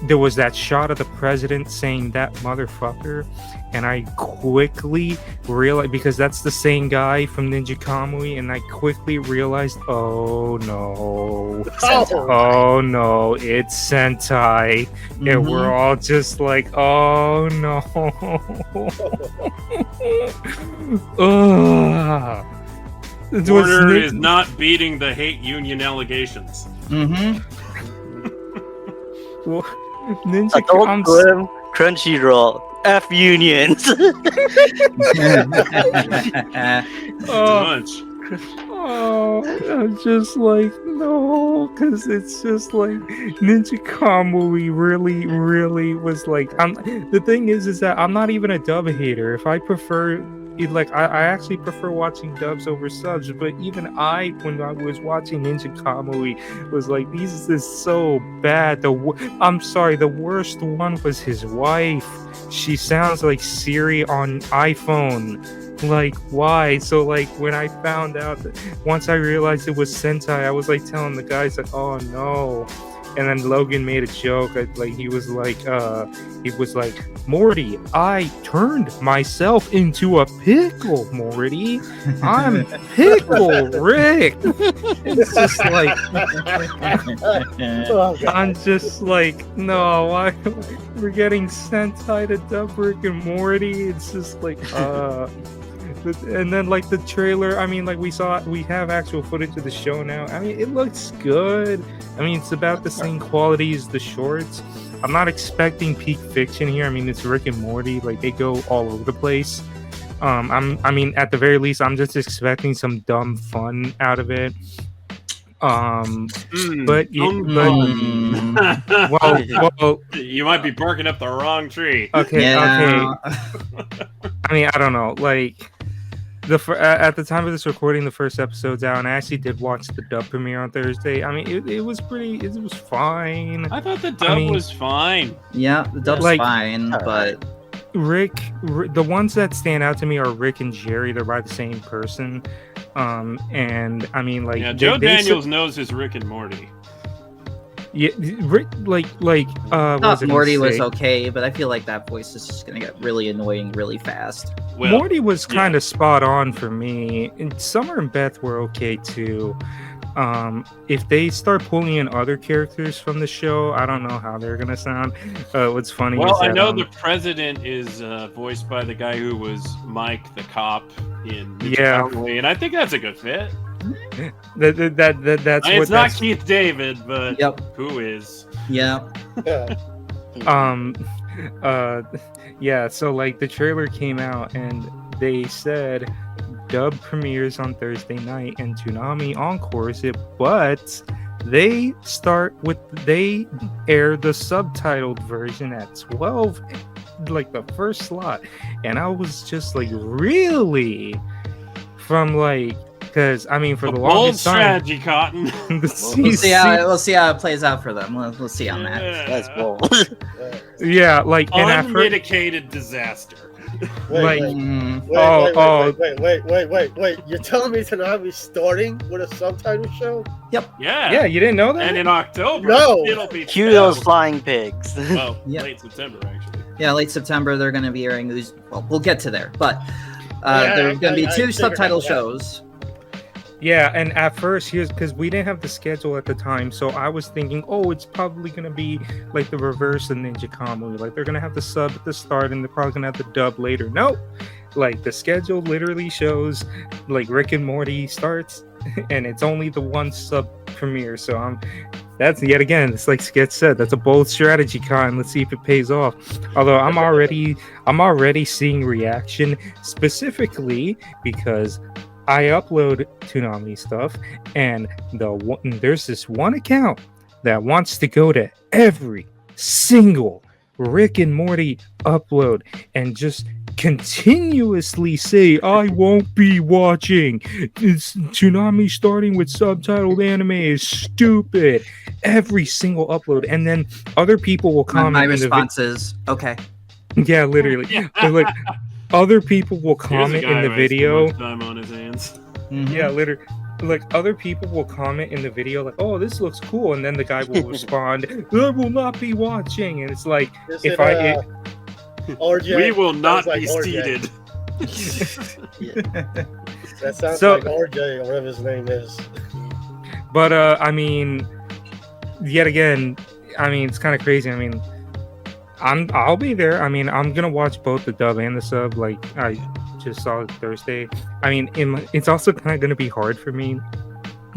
there was that shot of the president saying that motherfucker, and I quickly realized, because that's the same guy from Ninja Kamui, and I quickly realized, oh no, oh no, it's Sentai. And we're all just like, oh no. Ugh. It was Warner Nin- is not beating the hate union allegations. Well, Ninja Adult Kamui. Swim, Crunchyroll, F unions. Oh, Much. oh, I'm just like, no, because it's just like Ninja Kamui really was like, the thing is that I'm not even a dub hater. I actually prefer watching dubs over subs, but even when I was watching Ninja Kamui, was like, this is so bad. I'm sorry, the worst one was his wife. She sounds like Siri on iPhone. Like, why? So like when I found out once I realized it was Sentai, I was like telling the guys like, oh no. And then Logan made a joke. He was like, Morty, I turned myself into a pickle, Morty. I'm Pickle Rick. It's just like, I'm just like, no, why we're getting Sentai to dub Rick and Morty? It's just like, and then like the trailer, I mean, like we have actual footage of the show now. I mean, it looks good. I mean, it's about the same quality as the shorts. I'm not expecting peak fiction here. I mean, it's Rick and Morty, like they go all over the place. I mean, at the very least, I'm just expecting some dumb fun out of it. Well, you might be barking up the wrong tree. Okay. I mean, I don't know. Like at the time of this recording, the first episode's out, and I actually did watch the dub premiere on Thursday. I mean, it was fine. I thought the dub was fine. Yeah, the dub's fine, but the ones that stand out to me are Rick and Jerry. They're by the same person. And I mean, like, Joe Daniels knows his Rick and Morty. Yeah, Rick, thought Morty was okay, but I feel like that voice is just gonna get really annoying really fast. Well, Morty was kind of spot on for me, and Summer and Beth were okay too. If they start pulling in other characters from the show, I don't know how they're gonna sound. What's funny? Well, is that, I know the president is voiced by the guy who was Mike the cop in Toonami, and I think that's a good fit. That's it's not Keith David, but who is? Yeah. Yeah. So like the trailer came out and they said dub premieres on Thursday night and Toonami encores it, but they air the subtitled version at 12, like the first slot, and I was just like, really? From like. Because I mean, for the longest time, strategy, Cotton. We'll see how it plays out for them. We'll see on that. That's bold. Yeah, like unmitigated disaster. Wait. You're telling me Toonami's starting with a subtitle show? Yep. Yeah, you didn't know that? And in October, no, it'll be cue those flying pigs. Well, late September actually. Yeah, late September they're going to be airing these. Well, we'll get to there, but there's going to be two subtitle shows. Yeah, and at first, because we didn't have the schedule at the time, so I was thinking, oh, it's probably going to be like the reverse of Ninja Kamui. Like, they're going to have the sub at the start, and they're probably going to have the dub later. Nope. Like, the schedule literally shows, like, Rick and Morty starts, and it's only the one sub premiere. So that's, yet again, it's like Sketch said, that's a bold strategy, Con. Let's see if it pays off. Although I'm already seeing reaction, specifically because I upload Toonami stuff, and there's this one account that wants to go to every single Rick and Morty upload and just continuously say, I won't be watching. It's Toonami starting with subtitled anime is stupid. Every single upload. And then other people will comment. My response is, okay. Yeah, literally. Like, other people will comment in the video. Time on his hands. Mm-hmm. Yeah, literally. Like, other people will comment in the video, like, "Oh, this looks cool," and then the guy will respond, "I will not be watching." And it's like, RJ, we will not be seated. That sounds like RJ, or whatever his name is. But I mean, yet again, I mean, it's kind of crazy. I mean, I'll be there. I mean, I'm gonna watch both the dub and the sub. Like I just saw it Thursday. I mean, it's also kind of gonna be hard for me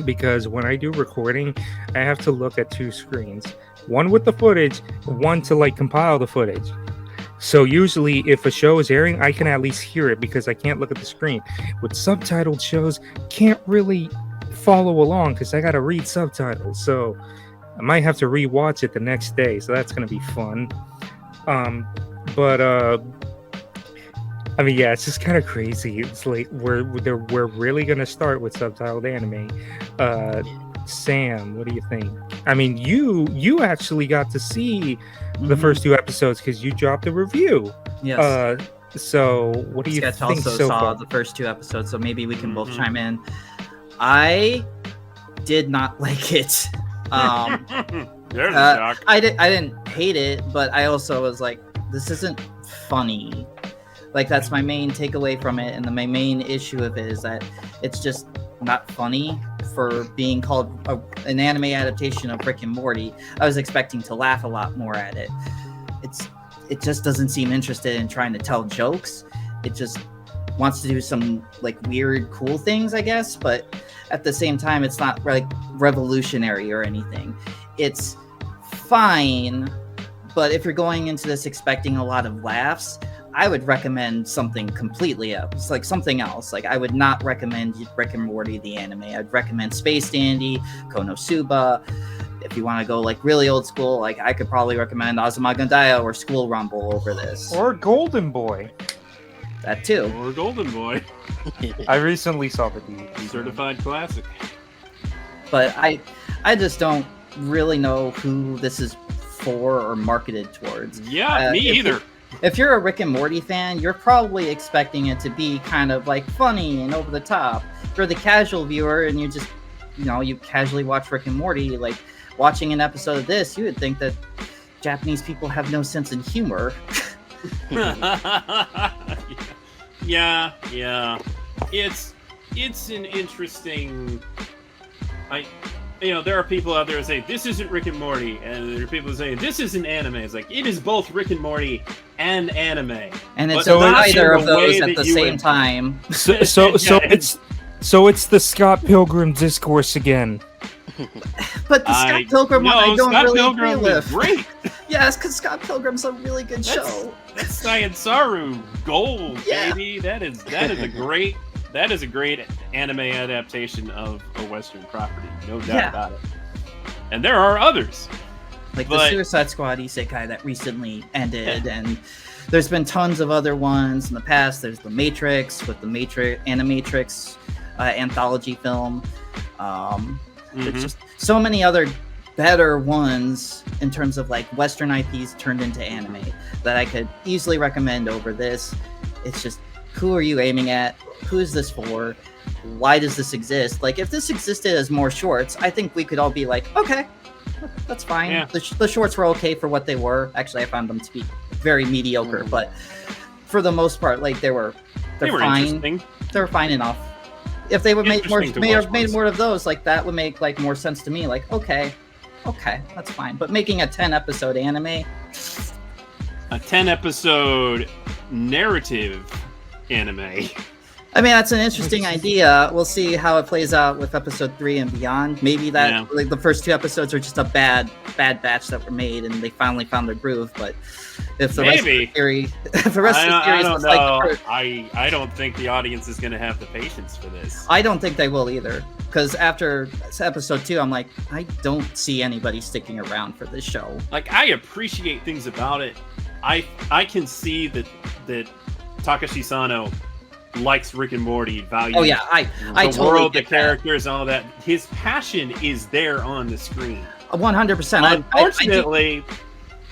because when I do recording, I have to look at two screens. One with the footage, one to like compile the footage. So usually, if a show is airing, I can at least hear it because I can't look at the screen. With subtitled shows, can't really follow along because I gotta read subtitles. So I might have to rewatch it the next day. So that's gonna be fun. But I mean, yeah, it's just kind of crazy. It's like we're really gonna start with subtitled anime. Sam, what do you think? I mean, you actually got to see the first 2 episodes because you dropped a review. Yes. So what do you Sketch think also so saw far? the first 2 episodes, so maybe we can both chime in. I did not like it. There's a shock. I didn't hate it, but I also was like, this isn't funny. Like, that's my main takeaway from it, and my main issue of it is that it's just not funny for being called an anime adaptation of Rick and Morty. I was expecting to laugh a lot more at it. It just doesn't seem interested in trying to tell jokes. It just wants to do some like weird, cool things, I guess, but at the same time, it's not like revolutionary or anything. It's fine, but if you're going into this expecting a lot of laughs, I would recommend something completely else, like something else. Like, I would not recommend Rick and Morty the anime. I'd recommend Space Dandy, Konosuba. If you want to go like really old school, like I could probably recommend Azumagandaya or School Rumble over this. Or Golden Boy. That too. Or Golden Boy. I recently saw the DVD. Certified classic. But I just don't really know who this is for or marketed towards. Yeah, me either. If you're a Rick and Morty fan, you're probably expecting it to be kind of like funny and over the top. If you're the casual viewer and you just, you casually watch Rick and Morty, like watching an episode of this, you would think that Japanese people have no sense of humor. Yeah. It's an interesting. There are people out there who say this isn't Rick and Morty, and there are people who say this isn't anime. It's like it is both Rick and Morty and anime, and it's not neither in of the way those at that the you same would- time. So it's the Scott Pilgrim discourse again. But the Scott Pilgrim one, I don't Scott really Pilgrim agree was with. great. Yes, because Scott Pilgrim's a really good show. That's Saru gold, Yeah. baby. That is a great anime adaptation of a Western property, no doubt about it. And there are others. Like the Suicide Squad isekai that recently ended, and there's been tons of other ones in the past. There's The Matrix with the Animatrix anthology film. There's just so many other better ones in terms of like Western IPs turned into anime that I could easily recommend over this. It's just, who are you aiming at? Who is this for? Why does this exist? Like, if this existed as more shorts, I think we could all be like, okay, that's fine. Yeah. The shorts were okay for what they were. Actually, I found them to be very mediocre, but for the most part, like they were fine. Interesting. They were fine enough. If they would make Interesting to watch made ones. more of those, like that would make like more sense to me. Like, okay, that's fine. But making a 10-episode anime, A 10-episode narrative anime. I mean, that's an interesting idea. We'll see how it plays out with episode 3 and beyond. Maybe that like the first 2 episodes are just a bad batch that were made, and they finally found their groove. But if the rest of the series, I don't was know. like the first, I don't think the audience is going to have the patience for this. I don't think they will either. Because after episode 2, I'm like, I don't see anybody sticking around for this show. Like, I appreciate things about it. I can see that Takashi Sano likes Rick and Morty, values Oh yeah, I the totally world, the get that. characters, and all that. His passion is there on the screen. 100%. Unfortunately,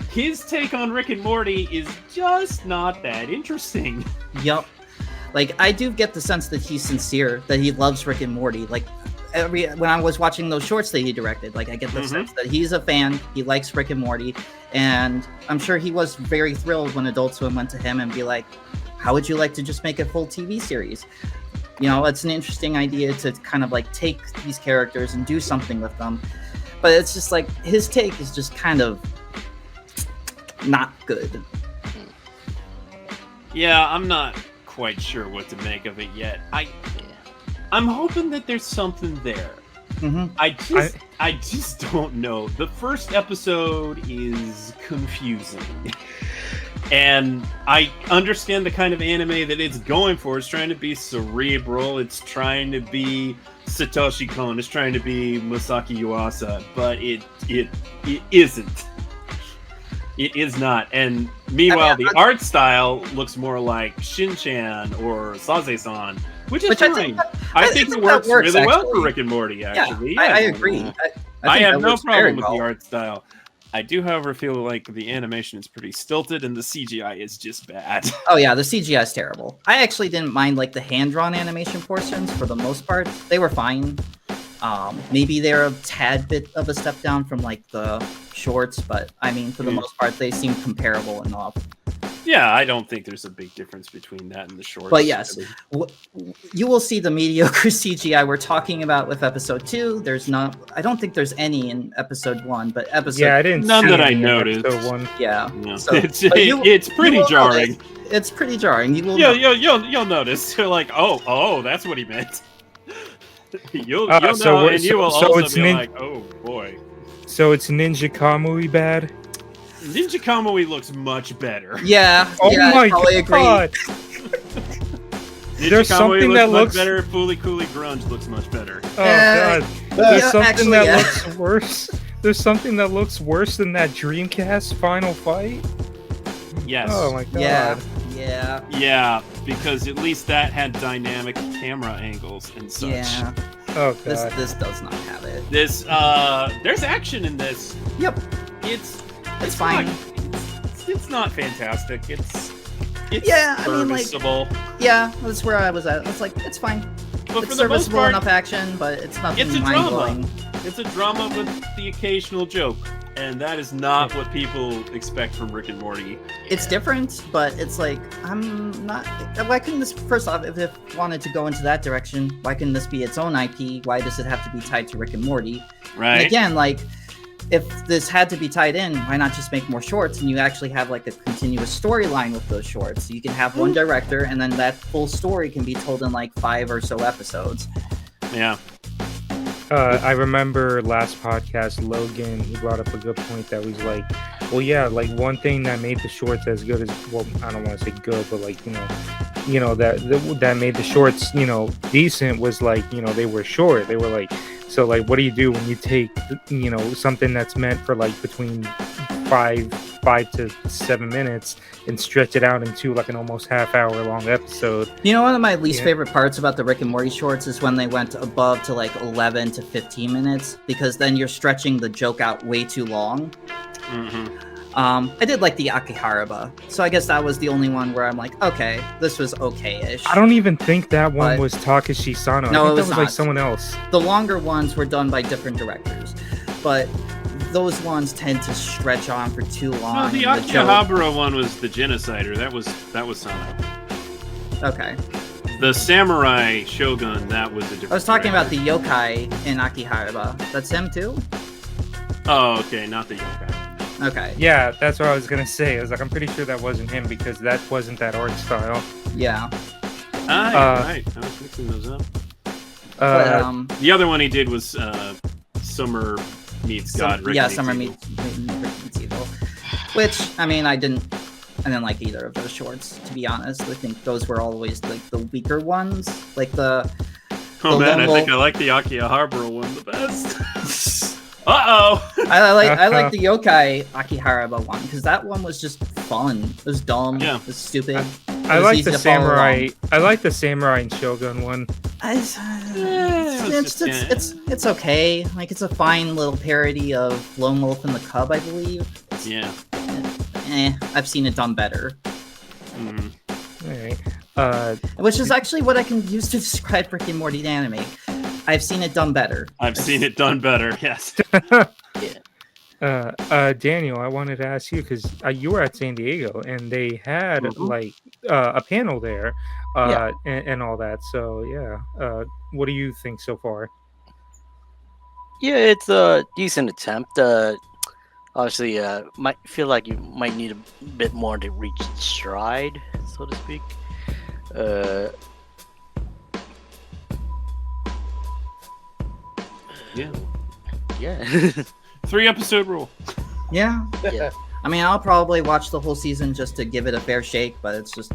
his take on Rick and Morty is just not that interesting. Yep. Like, I do get the sense that he's sincere, that he loves Rick and Morty. Like, when I was watching those shorts that he directed, like, I get the sense that he's a fan, he likes Rick and Morty, and I'm sure he was very thrilled when Adult Swim went to him and be like, how would you like to just make a full TV series? It's an interesting idea to kind of like take these characters and do something with them. But it's just like, his take is just kind of not good. Yeah, I'm not quite sure what to make of it yet. I'm hoping that there's something there. I just don't know. The first episode is confusing. And I understand the kind of anime that it's going for. It's trying to be cerebral. It's trying to be Satoshi Kon. It's trying to be Masaki Yuasa. But it isn't. It is not. And meanwhile, the art style looks more like Shin-chan or Saze-san, which is fine. I think it works really well for Rick and Morty, actually. Yeah, I agree. I have no problem with the art style. I do, however, feel like the animation is pretty stilted and the CGI is just bad. Oh yeah, the CGI is terrible. I actually didn't mind like the hand-drawn animation portions for the most part. They were fine. Maybe they're a tad bit of a step down from like the shorts, but I mean, for the most part, they seem comparable enough. Yeah, I don't think there's a big difference between that and the shorts. But yes, you will see the mediocre CGI we're talking about with episode 2. There's not. I don't think there's any in episode 1, but episode I didn't. None see that I any in noticed. episode 1. Yeah, No. So, it's pretty jarring. It's pretty jarring. You will. You'll notice. You're like, oh, that's what he meant. you'll know, so and you will so also it's be like, oh boy. So it's Ninja Kamui bad? Ninja Kamui looks much better. Yeah. Oh yeah, my I probably god! agree. Ninja There's Kamui something that looks better. Fooly Cooly Grunge looks much better. Oh god! There's something actually, that yeah. looks worse. There's something that looks worse than that Dreamcast final fight. Yes. Oh my god! Yeah. Because at least that had dynamic camera angles and such. Yeah. Oh god! This does not have it. This there's action in this. Yep. It's fine. It's not fantastic. It's Yeah, I mean, like, serviceable. Yeah, that's where I was at. It's like, it's fine. But It's for the most serviceable part, enough action, but it's nothing it's a drama. mind-blowing. It's a drama with the occasional joke, and that is not what people expect from Rick and Morty. It's different, but it's like, I'm not... Why couldn't this... First off, if it wanted to go into that direction, why couldn't this be its own IP? Why does it have to be tied to Rick and Morty? Right. And again, like, if this had to be tied in, why not just make more shorts and you actually have like a continuous storyline with those shorts? You can have one director and then that full story can be told in like 5 or so episodes. Yeah. I remember last podcast, Logan, he brought up a good point that was like, well, yeah, like one thing that made the shorts as good as, well, I don't want to say good, but like, that made the shorts, decent was like, they were short. They were like, so like, what do you do when you take, something that's meant for like between 5 to 7 minutes and stretch it out into like an almost half-hour long episode? One of my least favorite parts about the Rick and Morty shorts is when they went above to like 11 to 15 minutes, because then you're stretching the joke out way too long. Mm-hmm. I did like the Akihabara, so I guess that was the only one where I'm like, okay, this was okay-ish. I don't even think that one was Takashi Sano. No, I think it was that was like not. someone else. The longer ones were done by different directors, but those ones tend to stretch on for too long. No, the and Akihabara one was the Genocider. That was Sano. Okay. The Samurai Shogun, that was a different. I was talking director. about the yokai in Akihabara. That's him too? Oh, okay, not the yokai. Okay. Yeah, that's what I was gonna say. I was like, I'm pretty sure that wasn't him because that wasn't that art style. Yeah. Right. I was mixing those up. But, The other one he did was Summer Meets God. Rick Meets Summer Evil. Meets Evil. Which, I mean, I didn't like either of those shorts, to be honest. I think those were always like the weaker ones. Like the Oh the man, I Lone think I like the Akihabara one the best. Uh-oh! I like the yokai Akihabara one because that one was just fun. It was dumb. Yeah. It was stupid. I was like easy the to follow samurai. along. I like the samurai and Shogun one. It's okay. Like, it's a fine little parody of Lone Wolf and the Cub, I believe. Yeah. I've seen it done better. Mm. All right. Which is actually what I can use to describe Rick and Morty anime. I've seen it done better. I've seen it done better. Yes. Daniel, I wanted to ask you because you were at San Diego and they had like a panel there, and all that. So yeah, what do you think so far? Yeah, it's a decent attempt. Obviously, might feel like you might need a bit more to reach stride, so to speak. Yeah. 3-episode rule. Yeah. Yeah. I mean, I'll probably watch the whole season just to give it a fair shake, but it's just...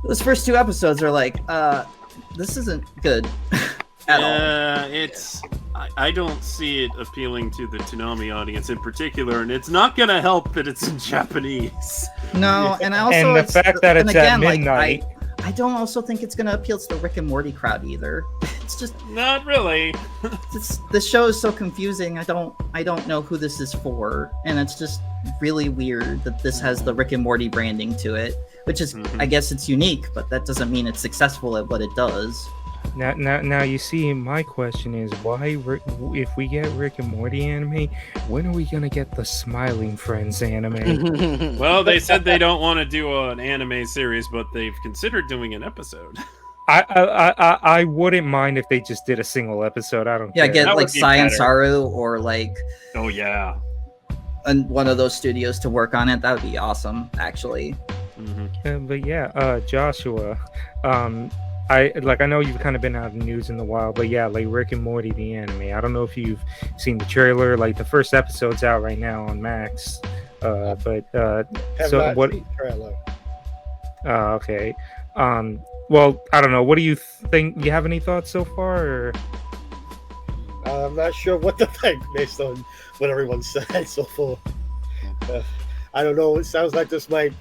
Those first 2 episodes are like, this isn't good at all. It's... I don't see it appealing to the Toonami audience in particular, and it's not going to help that it's in Japanese. No, and I also And the fact that and it's at again, like, midnight. I don't also think it's gonna appeal to the Rick and Morty crowd either. It's just Not really. the show is so confusing. I don't know who this is for, and it's just really weird that this has the Rick and Morty branding to it, which is I guess it's unique, but that doesn't mean it's successful at what it does. Now, you see, my question is, why, if we get Rick and Morty anime, when are we gonna get the Smiling Friends anime? Well, they said they don't want to do an anime series, but they've considered doing an episode. I wouldn't mind if they just did a single episode. I don't Yeah, care. get That like would be Science better. Saru or like Oh yeah. one of those studios to work on it. That would be awesome, actually. But yeah, Joshua, I know you've kind of been out of the news in a while, but yeah, like Rick and Morty the anime. I don't know if you've seen the trailer. Like the first episode's out right now on Max. Have So not what? seen the trailer. Okay. Well, I don't know. What do you think? You have any thoughts so far? Or? I'm not sure what to think based on what everyone said so far. I don't know. It sounds like this might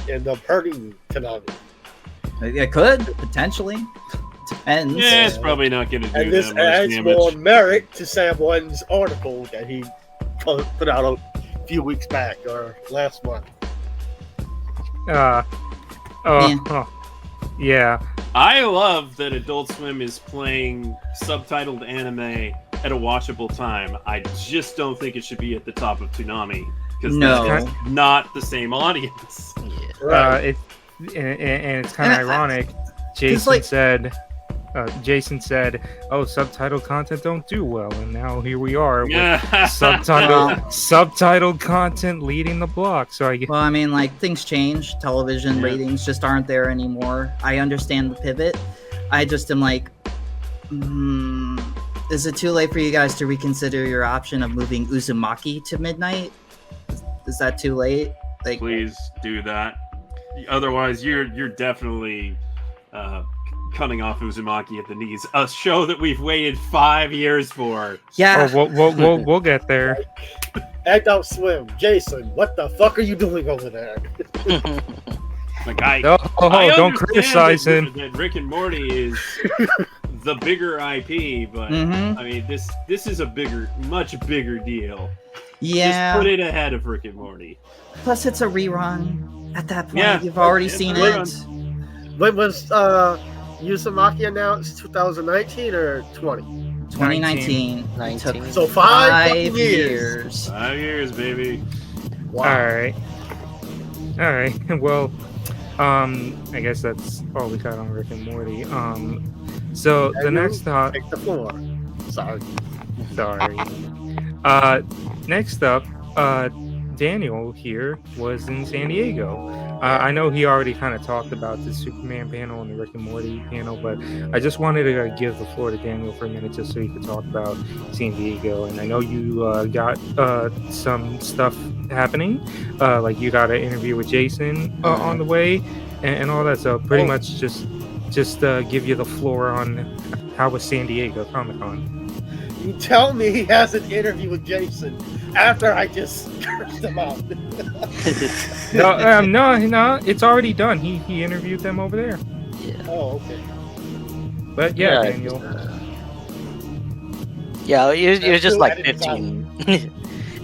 end up hurting Toonami. It could potentially. Depends. Yeah, it's probably not going to do And this that much adds damage. more merit to Sam One's article that he put out a few weeks back or last month. Yeah. I love that Adult Swim is playing subtitled anime at a watchable time. I just don't think it should be at the top of Toonami because No. that's not the same audience. Right. And it's kind of And ironic. Jason said, "Oh, subtitled content don't do well," and now here we are with Yeah. subtitled content leading the block. So I guess Well, I mean, like things change. Television Yeah. ratings just aren't there anymore. I understand the pivot. I just am like, is it too late for you guys to reconsider your option of moving Uzumaki to midnight? Is that too late? Like, Please do that. Otherwise, you're definitely cutting off Uzumaki at the knees. A show that we've waited 5 years for. yeah. we'll get there. Adult Swim, Jason, what the fuck are you doing over there? Like I Don't understand criticize that, him. that Rick and Morty is the bigger IP, but Mhm. I mean this is a much bigger deal. Yeah. Just put it ahead of Rick and Morty. Plus, it's a rerun. At that point, Yeah, you've already it's a seen rerun. it. When was Uzumaki announced? 2019 or 20? 2019. 19. Took So five 5 years. 5 years, baby. Wow. All right. Well, I guess that's all we got on Rick and Morty. So the Daniel, next top. Take the floor. Sorry. Sorry. Next up, Daniel here was in San Diego. I know he already kind of talked about the Superman panel and the Rick and Morty panel, but I just wanted to give the floor to Daniel for a minute just so he could talk about San Diego. And I know you got some stuff happening, like you got an interview with Jason on the way and all that. So pretty much just give you the floor on how was San Diego Comic-Con. You tell me he has an interview with Jason after I just cursed him out. No, it's already done. He interviewed them over there. Yeah. Oh, okay. But yeah, Yeah, Daniel. Yeah, it was just Who like edited that? 15.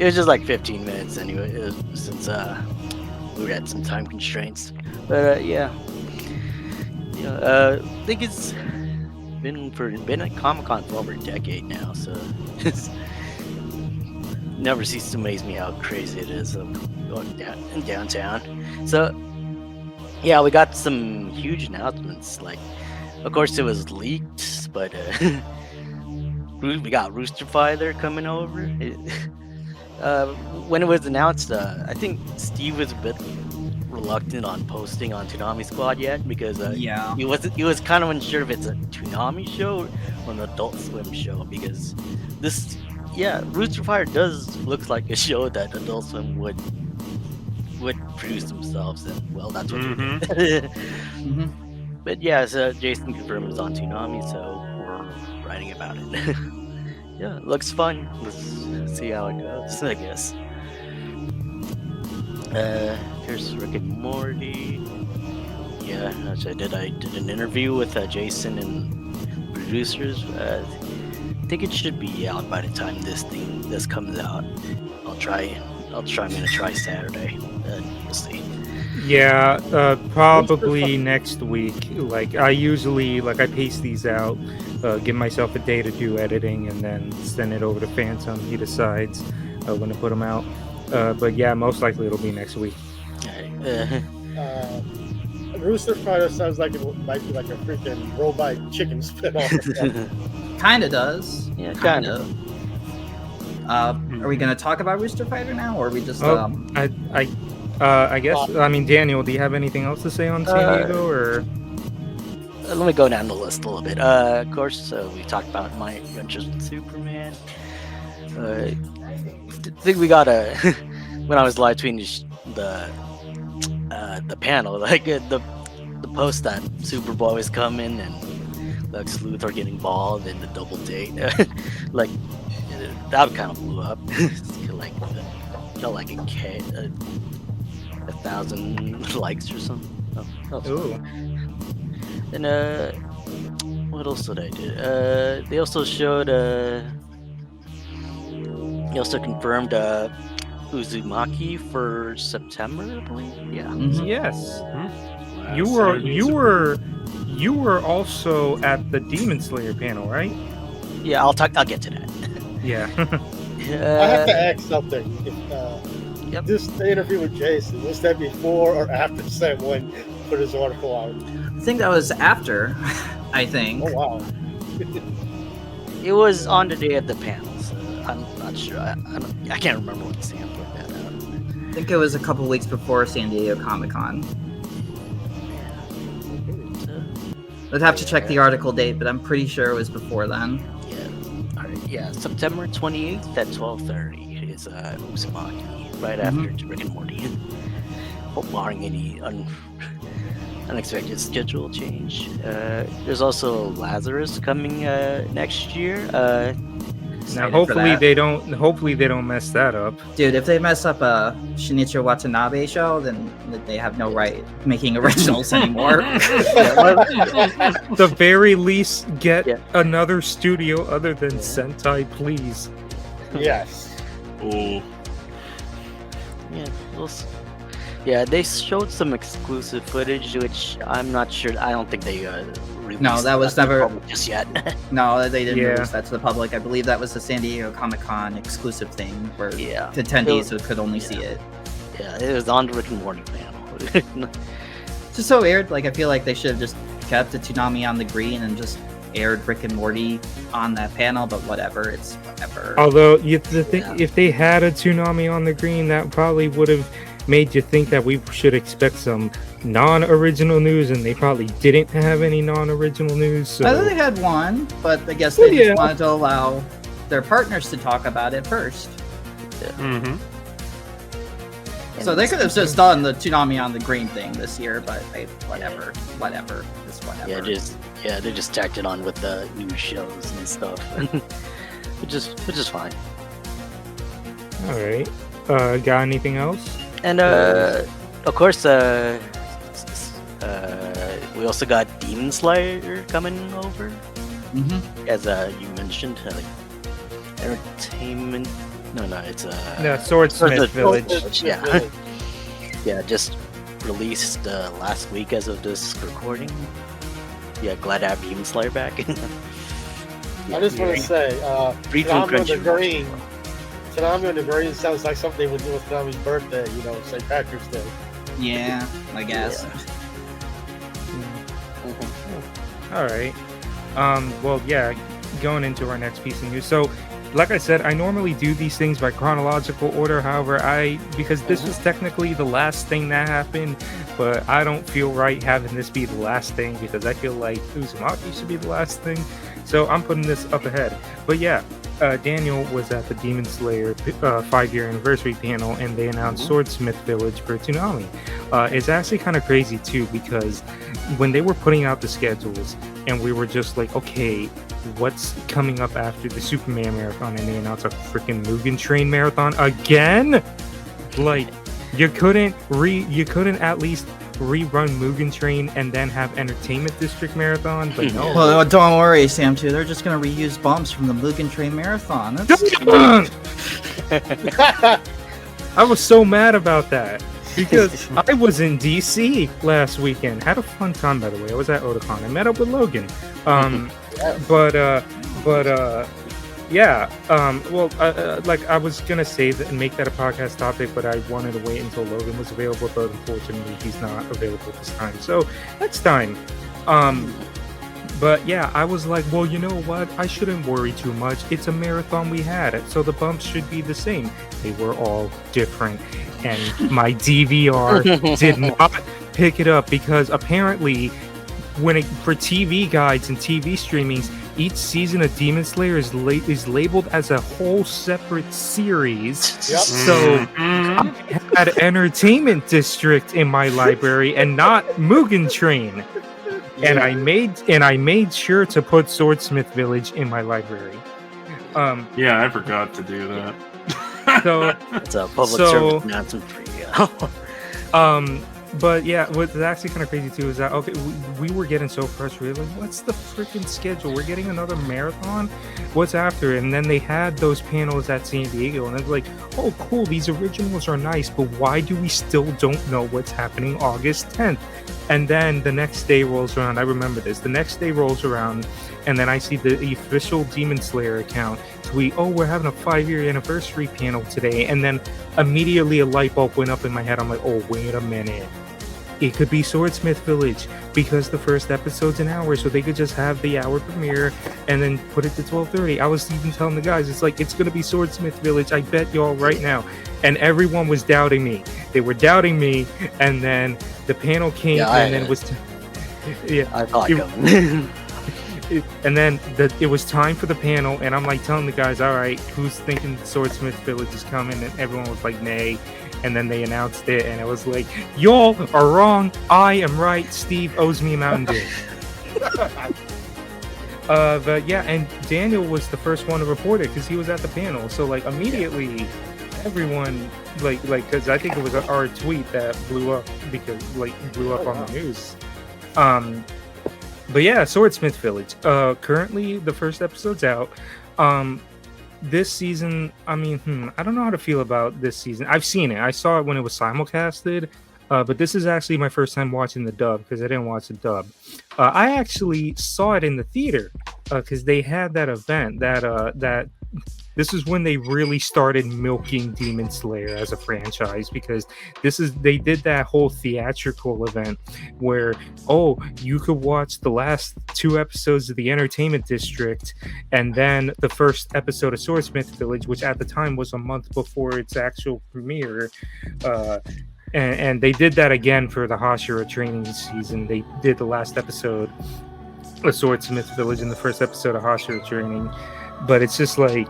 It was just like 15 minutes anyway, since we had some time constraints. But yeah, I think it's been at Comic-Con for over a decade now, so it's never ceases to amaze me how crazy it is going down in downtown. So yeah, we got some huge announcements. Like, of course, it was leaked, but we got Rooster Fire there coming over. When it was announced, I think Steve was a bit reluctant on posting on Toonami Squad yet because Yeah. he was kind of unsure if it's a Toonami show or an Adult Swim show because Rooster Fire does look like a show that Adult Swim would produce themselves, and well, that's what they did. But yeah, so Jason confirmed it was on Toonami, so we're writing about it. yeah, it looks fun. Let's see how it goes, I guess. Here's Rick and Morty. Yeah, as I did an interview with Jason and producers. I think it should be out by the time this comes out. I'm gonna try Saturday. We'll see. Yeah, probably next week. Like I usually I pace these out, give myself a day to do editing, and then send it over to Phantom. He decides when to put them out. But yeah, most likely it'll be next week. Rooster Fighter sounds like it might be like a freaking robot chicken spinoff. Kinda does. Yeah, kinda. Are we gonna talk about Rooster Fighter now, or are we just? I guess. I mean, Daniel, do you have anything else to say on San Diego, or? Let me go down the list a little bit. Of course, we talked about my adventures with Superman. I think we got when I was live tweeting the panel, like the post that Superboy was coming and Lex Luthor getting involved in the double date, like that kind of blew up. Got like a 1,000 likes or something. Ooh. And what else did I do? They also showed. He also confirmed Uzumaki for September, I believe. Yeah. Mhm. Yes. Wow, You were also at the Demon Slayer panel, right? Yeah, I'll get to that. Yeah. I have to ask something. Yep. The interview with Jason, was that before or after Sam Wynn put his article out? I think that was after. I think. Oh wow. It was on the day of the panel, so I'm not sure. I can't remember what Sam put that out. I think it was a couple weeks before San Diego Comic-Con. I'd have to check the article date, but I'm pretty sure it was before then. Yeah. All right. Yeah. September 28th at 12:30 is Uzumaki, right after Rick and Morty. Barring any unexpected schedule change. There's also Lazarus coming next year. Now, hopefully they don't mess that up. Dude, if they mess up a Shinichiro Watanabe show, then they have no right making originals anymore. The very least, get Yeah. another studio other than Sentai, please. Yes. Ooh. Yeah, yeah, they showed some exclusive footage, which I'm not sure. I don't think they released. No, that was to the never- public just yet. No, they didn't Yeah. release that to the public. I believe that was the San Diego Comic-Con exclusive thing where Yeah. attendees could only see it. Yeah, it was on the Rick and Morty panel. It's just so weird. Like, I feel like they should have just kept the Toonami on the green and just aired Rick and Morty on that panel, but whatever. It's whatever. Although, if they had a Toonami on the green, that probably would have made you think that we should expect some non-original news, and they probably didn't have any non-original news. So. I thought they had one, but I guess they Yeah. just wanted to allow their partners to talk about it first. Mm-hmm. So they could have just done the Toonami on the green thing this year, but whatever. It's whatever. They just tacked it on with the new shows and stuff, which is fine. All right. Got anything else? And of course, we also got Demon Slayer coming over, as you mentioned, entertainment. No, it's Swordsmith Village. Yeah, yeah, just released last week as of this recording. Yeah, glad to have Demon Slayer back. I just want to say, Read from Toonami on the Crunchyroll. Green. Toonami on the Green sounds like something they would do with Toonami's birthday, St. Patrick's Day. Yeah, I guess. All right. Well, yeah. Going into our next piece of news. So, like I said, I normally do these things by chronological order. However, because this was technically the last thing that happened, but I don't feel right having this be the last thing because I feel like Uzumaki should be the last thing. So I'm putting this up ahead. But yeah, Daniel was at the Demon Slayer 5-year anniversary panel, and they announced Swordsmith Village for Toonami. It's actually kind of crazy too because when they were putting out the schedules, and we were just like, okay, what's coming up after the Superman marathon, and they announced a freaking Mugen Train marathon again. Like, you couldn't at least rerun Mugen Train and then have Entertainment District marathon, but no. Well, don't worry, Sam. Too, they're just gonna reuse bumps from the Mugen Train marathon. I was so mad about that because I was in DC last weekend. Had a fun time, by the way. I was at Otakon. I met up with Logan. Like I was gonna say that and make that a podcast topic, but I wanted to wait until Logan was available. But unfortunately, he's not available this time. So next time. But yeah, I was like, well, you know what? I shouldn't worry too much. It's a marathon we had, so the bumps should be the same. They were all different, and my DVR did not pick it up because apparently, for TV guides and TV streamings, each season of Demon Slayer is labeled as a whole separate series. Yep. So I had Entertainment District in my library and not Mugen Train. And I made sure to put Swordsmith Village in my library. Yeah, I forgot to do that. So It's a public service announcement for you. But yeah, what's actually kind of crazy too is that we were getting so frustrated. Like, what's the freaking schedule? We're getting another marathon. What's after? And then they had those panels at San Diego, and it's like, oh, cool. These originals are nice, but why do we still don't know what's happening August 10th? And then the next day rolls around. I remember this. The next day rolls around, and then I see the official Demon Slayer account tweet, oh, we're having a 5-year anniversary panel today. And then immediately a light bulb went up in my head. I'm like, oh, wait a minute. It could be Swordsmith Village because the first episode's an hour, so they could just have the hour premiere and then put it to 12:30. I was even telling the guys, it's like, it's going to be Swordsmith Village. I bet y'all right now. And everyone was doubting me. They were doubting me, and then the panel came, and then it was... I thought coming. And then it was time for the panel, and I'm like telling the guys, all right, who's thinking Swordsmith Village is coming? And everyone was like, nay. And then they announced it, and it was like, y'all are wrong. I am right. Steve owes me a Mountain Dew. But yeah, and Daniel was the first one to report it because he was at the panel. So like immediately, everyone because I think it was our tweet that blew up on the news. But yeah, Swordsmith Village. Currently, the first episode's out. This season, I mean, I don't know how to feel about this season. I've seen it. I saw it when it was simulcasted, but this is actually my first time watching the dub because I didn't watch the dub. I actually saw it in the theater because they had that event that this is when they really started milking Demon Slayer as a franchise because they did that whole theatrical event where, oh, you could watch the last 2 episodes of the Entertainment District and then the first episode of Swordsmith Village, which at the time was a month before its actual premiere. And they did that again for the Hashira training season. They did the last episode of Swordsmith Village and the first episode of Hashira training. But it's just like,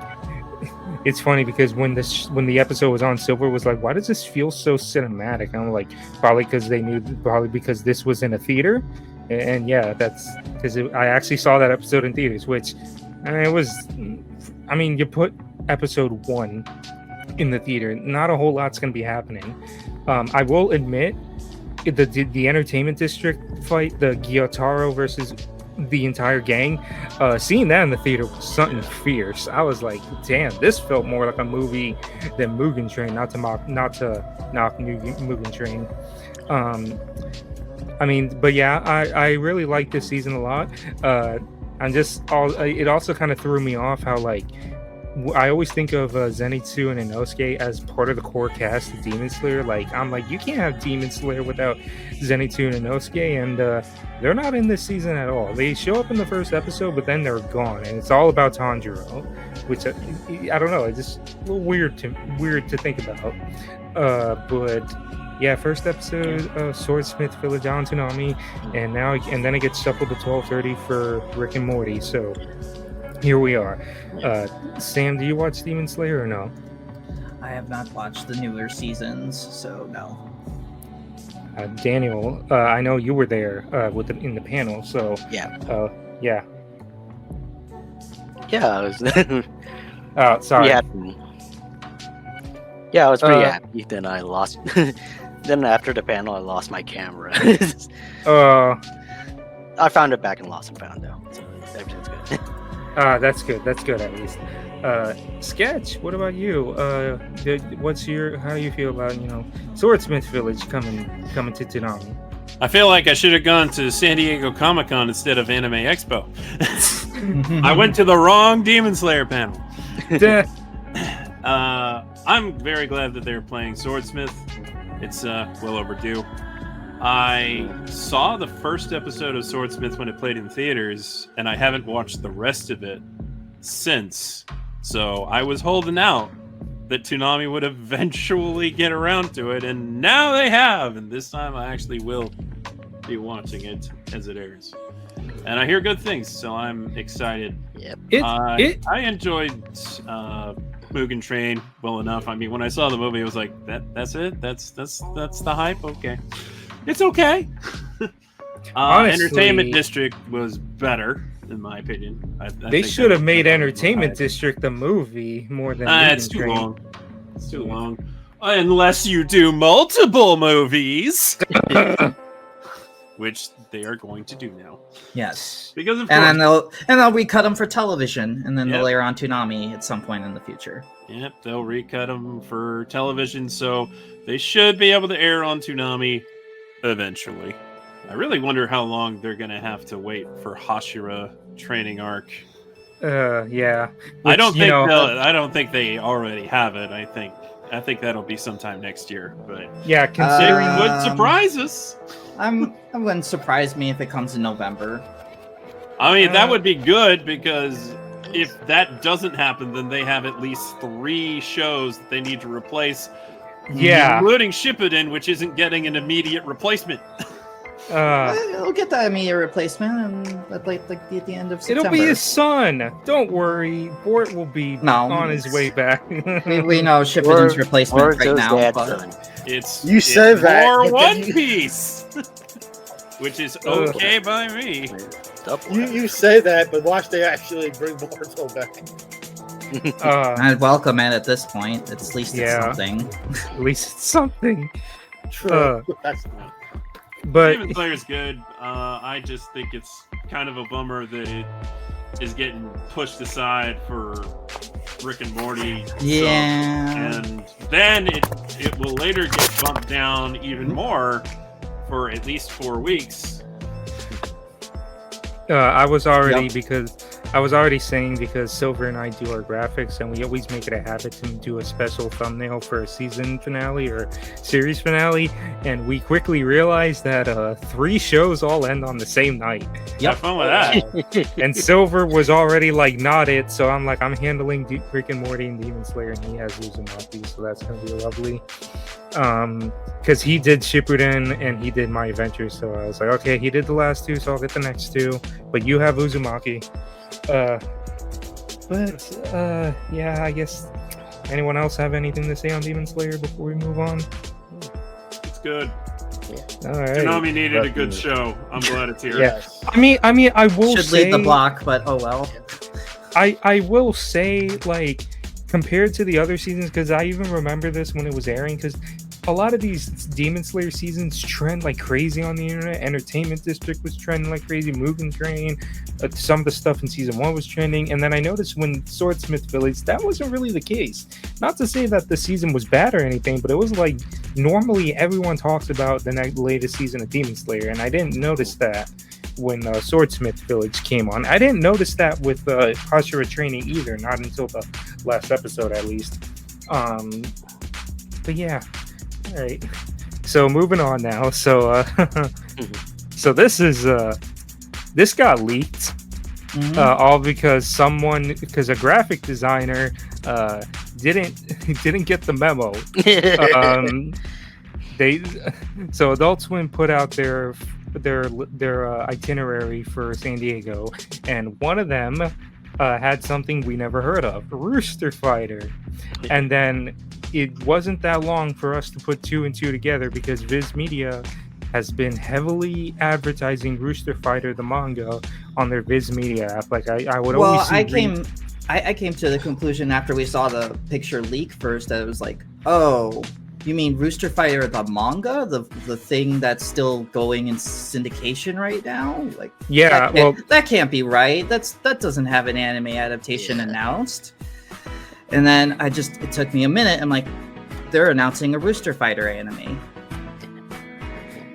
it's funny because when the episode was on, Silver was like, why does this feel so cinematic? And I'm like, probably because this was in a theater. And yeah, that's because I actually saw that episode in theaters, which you put episode 1 in the theater, not a whole lot's going to be happening. I will admit, the Entertainment District fight, the Gyotaro versus the entire gang, seeing that in the theater was something fierce. I was like, damn, this felt more like a movie than Mugen Train, not to knock Mugen Train. But yeah, I really like this season a lot. It also kind of threw me off how like I always think of Zenitsu and Inosuke as part of the core cast of Demon Slayer. Like, I'm like, you can't have Demon Slayer without Zenitsu and Inosuke, and they're not in this season at all. They show up in the first episode, but then they're gone, and it's all about Tanjiro, which I don't know. It's just a little weird to think about. But yeah, first episode of Swordsmith Village on Toonami, and then it gets shuffled to 12:30 for Rick and Morty. So here we are. Sam, do you watch Demon Slayer or no? I have not watched the newer seasons, so no. Daniel, I know you were there in the panel, so Yeah. yeah. Yeah, I was Oh, sorry. pretty happy. Yeah, I was pretty Uh, happy. Then I lost. Then after the panel, I lost my camera. I found it back in Lost and Found though, so everything's good. That's good. That's good at least. Sketch. What about you? How do you feel about Swordsmith Village coming to Toonami? I feel like I should have gone to San Diego Comic-Con instead of Anime Expo. I went to the wrong Demon Slayer panel. I'm very glad that they're playing Swordsmith. It's well overdue. I saw the first episode of Swordsmith when it played in theaters, and I haven't watched the rest of it since. So I was holding out that Toonami would eventually get around to it, and now they have. And this time I actually will be watching it as it airs. And I hear good things, so I'm excited. Yep. I enjoyed Mugen Train well enough. I mean, when I saw the movie, I was like, "That's it. That's the hype." Okay, it's okay. Honestly, Entertainment District was better, in my opinion. They should have made Entertainment District the movie more than. It's too long. It's too long. Unless you do multiple movies. Which they are going to do now. Yes. Because of and then they'll recut them for television, and then Yep. they'll air on Toonami at some point in the future. Yep, they'll recut them for television, so they should be able to air on Toonami eventually. I really wonder how long they're going to have to wait for Hashira training arc. Yeah. I don't think they already have it. I think that'll be sometime next year, but yeah, considering it would surprise us. It wouldn't surprise me if it comes in November. I mean, that would be good, because if that doesn't happen, then they have at least 3 shows that they need to replace. Yeah. Including Shippuden, which isn't getting an immediate replacement. It'll get that immediate replacement at the end of September. It'll be his son. Don't worry. Bort will be on his way back. we know Shippuden's replacement right now. But You said that. More One Piece! Which is okay by me. You say that, but watch they actually bring Boruto back. I'd welcome it at this point. At least it's something. At least it's something. True. But Demon Slayer's good. I just think it's kind of a bummer that it is getting pushed aside for Rick and Morty. Yeah. And then it will later get bumped down even more for at least 4 weeks. I was already saying, because Silver and I do our graphics, and we always make it a habit to do a special thumbnail for a season finale or series finale, and we quickly realized that 3 shows all end on the same night. Have fun with that. And Silver was already like, not it, so I'm like, I'm handling Rick and Morty and Demon Slayer, and he has Uzumaki, so that's gonna be lovely. Because he did Shippuden and he did My Adventures, so I was like, okay, he did the last 2, so I'll get the next 2, but you have Uzumaki. Yeah, I guess. Anyone else have anything to say on Demon Slayer before we move on? It's good. All right. Toonami needed a good show. I'm glad it's here. Yeah. I mean, I will Should say lead the block, but oh well. I will say, like, compared to the other seasons, because I even remember this when it was airing, because a lot of these Demon Slayer seasons trend like crazy on the internet. Entertainment District was trending like crazy. Mugen Train, some of the stuff in season 1 was trending. And then I noticed when Swordsmith Village, that wasn't really the case. Not to say that the season was bad or anything, but it was like normally everyone talks about the latest season of Demon Slayer, and I didn't notice that when Swordsmith Village came on. I didn't notice that with Hashira training either, not until the last episode at least. But yeah. All right. So moving on now. So so this got leaked. All because a graphic designer didn't get the memo. So Adult Swim put out their itinerary for San Diego, and one of them had something we never heard of, Rooster Fighter. And then it wasn't that long for us to put 2 and 2 together, because Viz Media has been heavily advertising Rooster Fighter the manga on their Viz Media app. Like I would Well, always see I came to the conclusion after we saw the picture leak first that it was like, oh, you mean Rooster Fighter the manga, the thing that's still going in syndication right now? Like, Yeah, that can't be right. That doesn't have an anime adaptation announced. And then it took me a minute. I'm like, they're announcing a Rooster Fighter anime.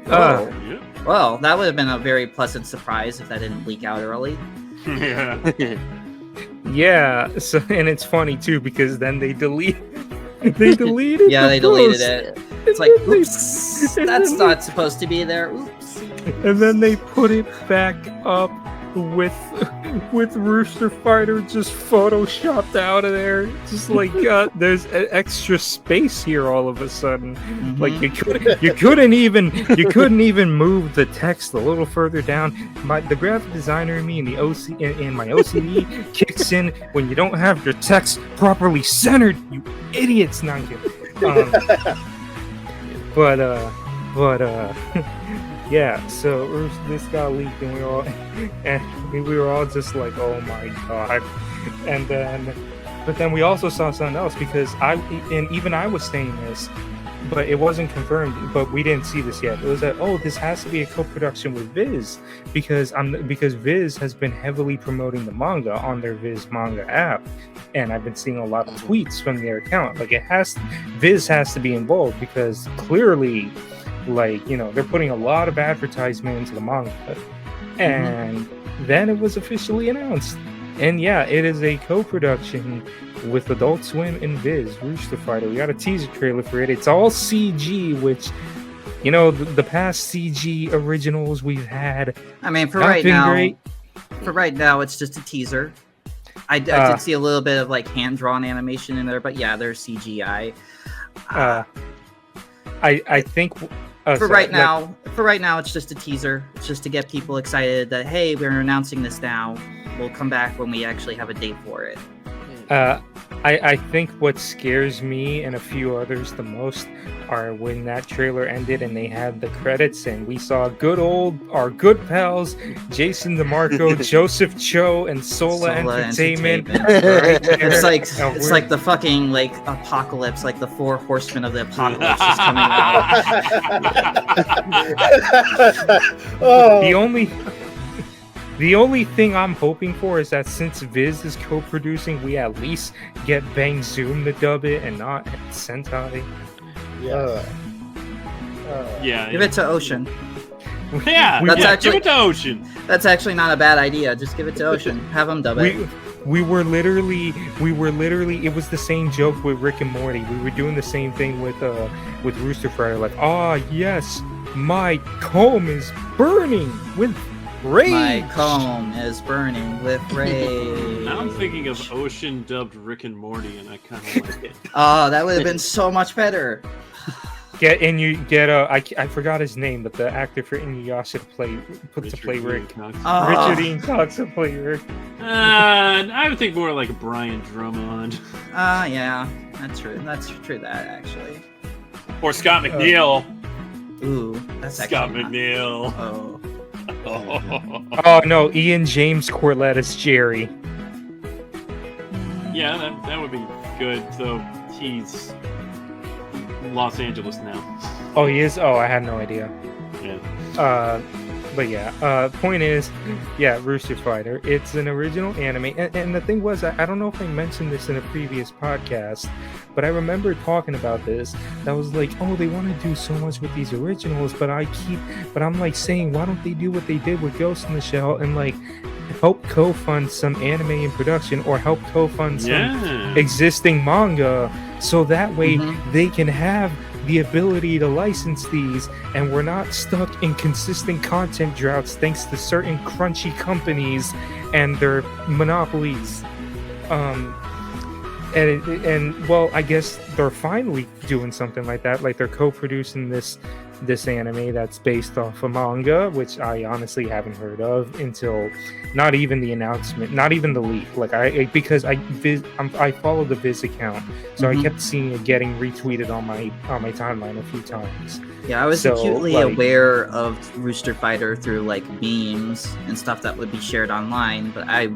Uh, Yeah. Well, that would have been a very pleasant surprise if that didn't leak out early. Yeah. yeah. So and it's funny too because then they deleted the Yeah, they deleted post. it. It's like, oops, that's not supposed to be there. Oops. And then they put it back up with Rooster Fighter just photoshopped out of there. Just like there's extra space here all of a sudden. Mhm. Like you couldn't even move the text a little further down. The graphic designer in me and my OCD kicks in when you don't have your text properly centered. You idiots! Not kidding. But yeah. So this got leaked, and we were all just like, "Oh my god!" And but then we also saw something else because even I was saying this, but it wasn't confirmed. But we didn't see this yet. It was that this has to be a co-production with Viz because Viz has been heavily promoting the manga on their Viz manga app, and I've been seeing a lot of tweets from their account. Like Viz has to be involved because clearly, like they're putting a lot of advertisement into the manga, and then it was officially announced. And yeah, it is a co-production with Adult Swim and Viz, Rooster Fighter. We got a teaser trailer for it. It's all CG, which, the past CG originals we've had. I mean, for not right been now, great. it's just a teaser. I did see a little bit of like hand-drawn animation in there, but yeah, there's CGI. I think For right now, it's just a teaser. It's just to get people excited that, hey, we're announcing this now. We'll come back when we actually have a date for it. I think what scares me and a few others the most are when that trailer ended and they had the credits and we saw our good pals Jason DeMarco, Joseph Cho, and Sola Entertainment. Right there. It's like the fucking like apocalypse, like the 4 horsemen of the apocalypse is coming out. The only thing I'm hoping for is that since Viz is co-producing, we at least get Bang Zoom to dub it and not Sentai. Yeah. Give it to Ocean. Yeah. Give it to Ocean. That's actually not a bad idea. Just give it to Ocean. Have him dub it. We were literally. It was the same joke with Rick and Morty. We were doing the same thing with Rooster Fighter. Like, yes, my comb is burning with rage. My comb is burning with rage. Now I'm thinking of Ocean dubbed Rick and Morty, and I kind of like it. Oh, that would have been so much better. I forgot his name, but the actor for Inuyasha to play Rick. Richard Ian Cox to play Rick. I would think more like Brian Drummond. Yeah, that's true. That's true. That actually. Or Scott McNeil. Ooh, that's Scott actually McNeil. Oh. Oh no, Ian James Corlett as Jerry. Yeah, that would be good. Though he's Los Angeles now. Oh, he is. Oh, I had no idea. Yeah. But yeah. Point is, yeah, Rooster Fighter. It's an original anime, and the thing was, I don't know if I mentioned this in a previous podcast, but I remember talking about this. That was like, they want to do so much with these originals, but I'm like saying, why don't they do what they did with Ghost in the Shell and like help co-fund some anime in production or help co-fund some existing manga, so that way they can have the ability to license these, and we're not stuck in consistent content droughts thanks to certain crunchy companies and their monopolies. and well, I guess they're finally doing something like that. Like they're co-producing this anime that's based off a manga, which I honestly haven't heard of until not even the announcement, not even the leak. Like because I followed the Viz account, so I kept seeing it getting retweeted on my timeline a few times. Yeah, I was acutely aware of Rooster Fighter through like memes and stuff that would be shared online, but I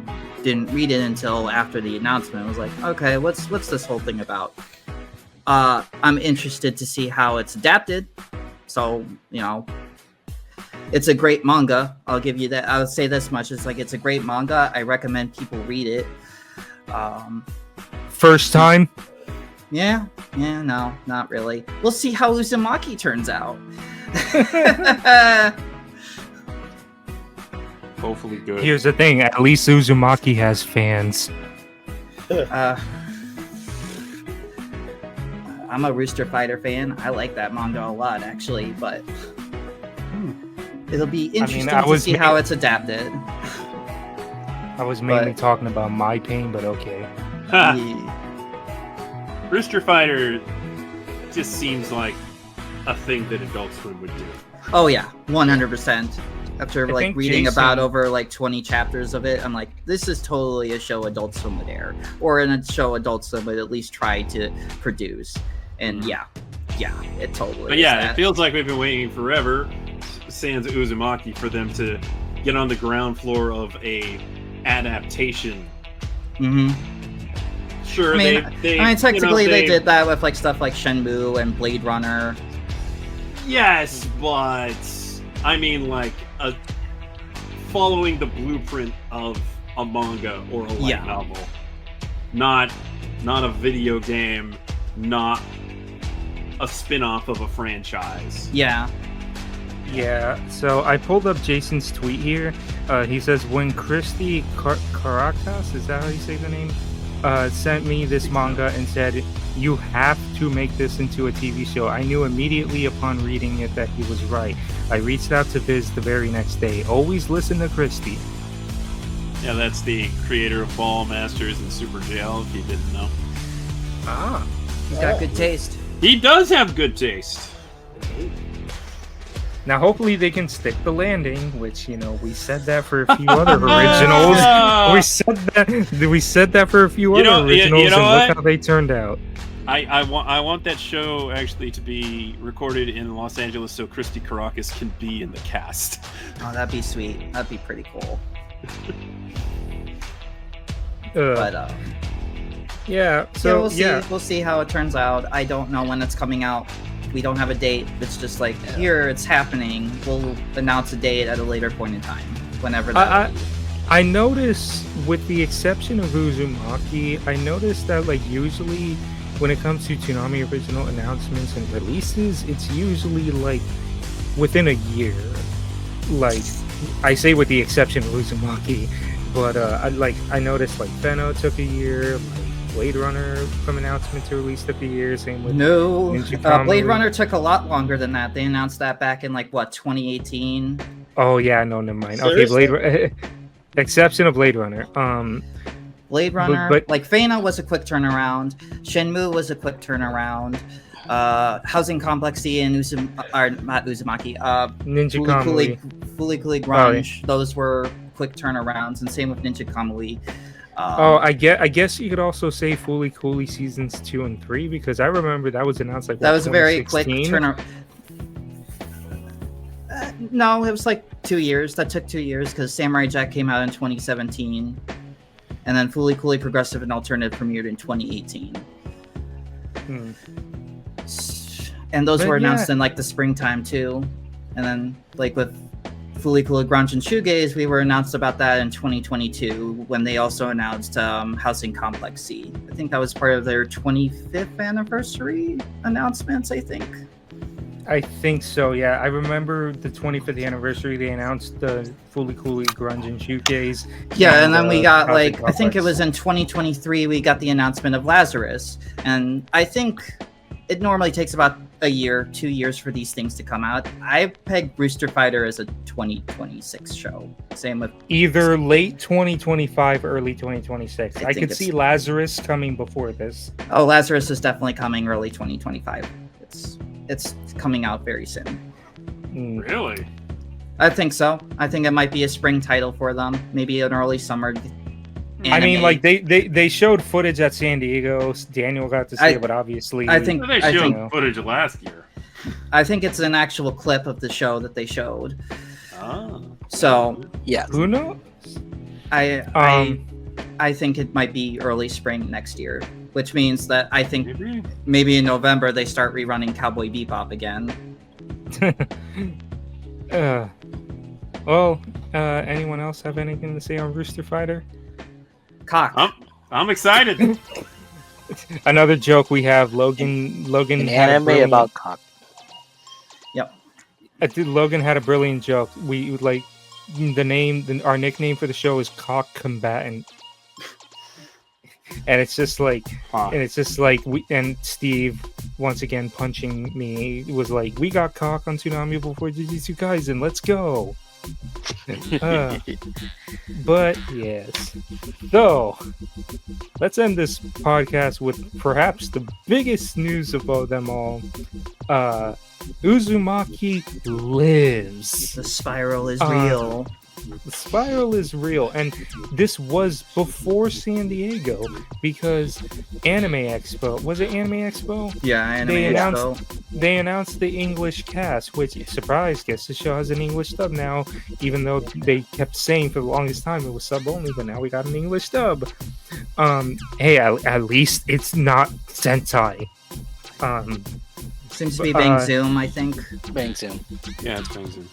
didn't read it until after the announcement. I was like, okay, what's this whole thing about? I'm interested to see how it's adapted. So, it's a great manga. I'll give you that. I would say this much. It's a great manga. I recommend people read it. First time? Yeah, no, not really. We'll see how Uzumaki turns out. Hopefully good. Here's the thing. At least Uzumaki has fans. I'm a Rooster Fighter fan. I like that manga a lot, actually, but it'll be interesting to see how it's adapted. I was mainly talking about my pain, but okay. Rooster Fighter just seems like a thing that Adult Swim would do. Oh yeah, 100%. After reading about over 20 chapters of it, I'm like, this is totally a show Adult Swim would air, or in a show Adult Swim would at least try to produce. And yeah, it totally. But yeah, it feels like we've been waiting forever, sans Uzumaki, for them to get on the ground floor of a adaptation. Mm-hmm. Sure, I mean, technically they did that with stuff like Shenmue and Blade Runner. Yes, but I mean, following the blueprint of a manga or a light novel, not a video game, not a spin-off of a franchise. Yeah, so I pulled up Jason's tweet here. He says, when Christy Caracas, is that how you say the name, sent me this manga and said, you have to make this into a TV show, I knew immediately upon reading it that he was right. I reached out to Viz the very next day. Always listen to Christy. Yeah, that's the creator of Ball Masters and Super Jail, if you didn't know. He's got good taste. He does have good taste. Now, hopefully they can stick the landing, which, we said that for a few other originals. We said that for a few other originals, and look how they turned out. I want that show actually to be recorded in Los Angeles so Christy Caracas can be in the cast. Oh, that'd be sweet. That'd be pretty cool. We'll see how it turns out. I don't know when it's coming out. We don't have a date. It's just here, it's happening. We'll announce a date at a later point in time, whenever that will be. I notice, with the exception of Uzumaki, I noticed that usually when it comes to Toonami original announcements and releases, it's usually within a year. I say with the exception of Uzumaki, but I noticed Feno took a year. Blade Runner from announcement to release took a year. Same with Blade Runner took a lot longer than that. They announced that back in 2018. Oh yeah, no, never mind. Okay, exception of Blade Runner. Blade Runner, Fena was a quick turnaround. Shenmue was a quick turnaround. Housing Complex C and not Uzumaki. Ninja Kamui. Fooly Cooly Grunge. Those were quick turnarounds, and same with Ninja Kamui. I guess you could also say Fooly Cooly seasons 2 and 3, because I remember that was announced that was a very quick turnaround. No, it was 2 years. That took 2 years because Samurai Jack came out in 2017, and then Fooly Cooly Progressive and Alternative premiered in 2018. And those were announced in the springtime too, and then with Fooly Cooly Grunge and Shoegaze, we were announced about that in 2022 when they also announced Housing Complex C. I think that was part of their 25th anniversary announcements, I think. I think so, yeah. I remember the 25th anniversary, they announced the Fooly Cooly Grunge and Shoegaze. Yeah, and then we got I think it was in 2023, we got the announcement of Lazarus. And I think it normally takes about a year, 2 years for these things to come out. I peg Rooster Fighter as a 2026 show. Same with Either late 2025, early 2026. I think could it's- see Lazarus coming before this. Oh, Lazarus is definitely coming early 2025. It's coming out very soon. Mm. Really? I think so. I think it might be a spring title for them, maybe an early summer. I mean, anime. like they showed footage at San Diego. Daniel got to see it, but obviously, I think- They I showed think- footage last year. I think it's an actual clip of the show that they showed. Oh. So Yeah. who knows? I think it might be early spring next year, which means that I think Maybe. maybe in November they start rerunning Cowboy Bebop again. Anyone else have anything to say on Rooster Fighter? Cock. I'm excited. Another joke we have. Logan An had a anime brilliant- about cock. Logan had a brilliant joke. We like our nickname for the show is Cock Combatant, and it's just like, and Steve once again punching me was like, we got cock on Toonami before Jujutsu Kaisen. Let's go. But yes, so let's end this podcast with perhaps the biggest news of all them all. Uzumaki lives. The spiral is Uh, real. The spiral is real, and this was before San Diego because Anime Expo, was it Anime Expo? Yeah, Anime they Expo. They announced the English cast, which, surprise, guess the show has an English dub now, even though they kept saying for the longest time it was sub only, but now we got an English dub. Hey, at least it's not Sentai. Seems to be Bang Zoom, I think. Bang soon. Yeah, it's crazy.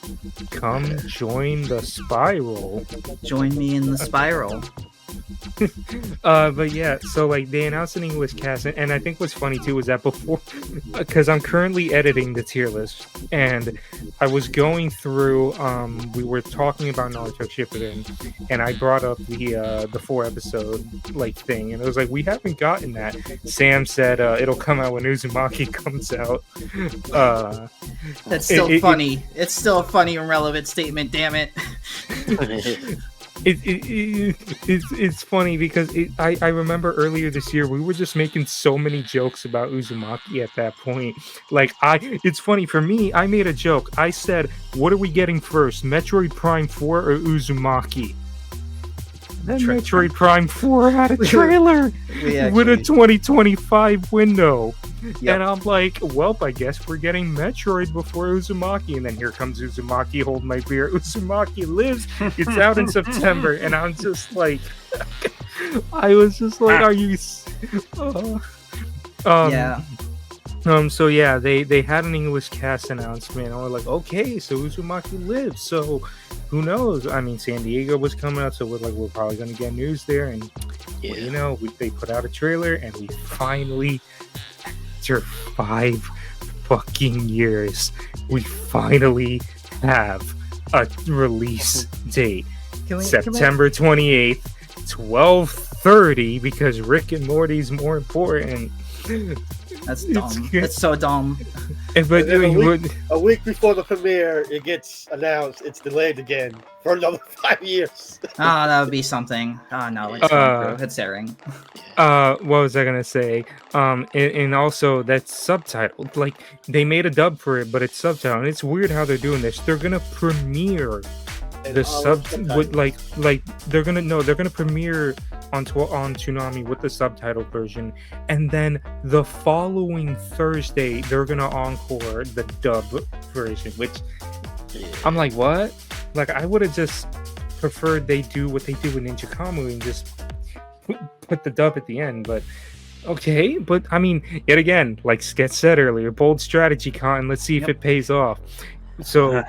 Come join the spiral. Join me in the spiral. But yeah, so like they announced an English cast, and I think what's funny too is that before, because I'm currently editing the tier list, and I was going through, we were talking about Naruto Shippuden, and I brought up the 4-episode like thing, and it was like, we haven't gotten that. Sam said it'll come out when Uzumaki comes out. That's still funny. It's still a funny and relevant statement, damn it. It's funny because I remember earlier this year we were just making so many jokes about Uzumaki at that point. Like it's funny for me. I made a joke. I said, "What are we getting first, Metroid Prime 4 or Uzumaki?" Then Metroid Prime 4 had a trailer with a 2025 window. Yep. And I'm like, well, I guess we're getting Metroid before Uzumaki. And then here comes Uzumaki, hold my beer. Uzumaki lives. It's out in September. And I'm just like, I was just like, are you... Yeah. So yeah, they had an English cast announcement, and we're like, okay, so Uzumaki lives. So who knows? I mean, San Diego was coming out, so we're probably gonna get news there. And Yeah. you know, they put out a trailer, and we finally, after 5 fucking years, we finally have a release date. September 28th, 12:30, because Rick and Morty's more important. That's dumb. That's so dumb. But And then a week before the premiere, it gets announced it's delayed again for another 5 years. Oh, that would be something. Oh no, it's going through. It's airing. what was I gonna say? And also that's subtitled. Like they made a dub for it, but it's subtitled. And it's weird how they're doing this. They're gonna premiere And the all sub the with like they're gonna premiere on Toonami with the subtitled version, and then the following Thursday they're gonna encore the dub version, which I'm like, what? Like I would have just preferred they do what they do in Ninja Kamu and just put the dub at the end, but okay. But I mean, yet again, like Sketch said earlier, bold strategy, Cotton. Let's see if it pays off. So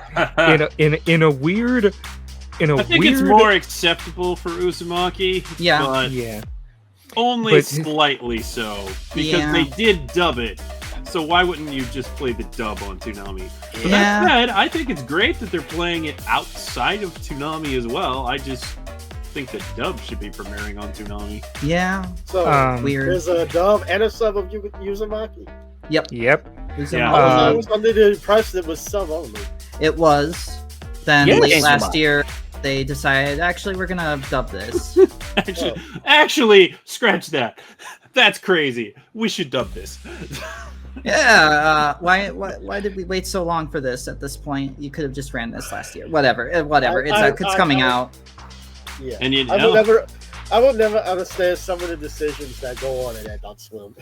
in a weird I think it's more acceptable for Uzumaki. Yeah. But yeah, only But- slightly so. Because Yeah. they did dub it. So why wouldn't you just play the dub on Toonami? But Yeah. that said, I think it's great that they're playing it outside of Toonami as well. I just think that dub should be premiering on Toonami. Yeah. So Weird. there's a dub and a sub of Uzumaki. Yep. Yep. Yeah. I was under the impression it was sub only. It was. Then Yes. late last year, they decided, actually, we're going to dub this. Actually, scratch that. That's crazy. We should dub this. Yeah, why did we wait so long for this at this point? You could have just ran this last year. Whatever. It's coming out. Yeah. And I will never understand some of the decisions that go on in Adult Swim.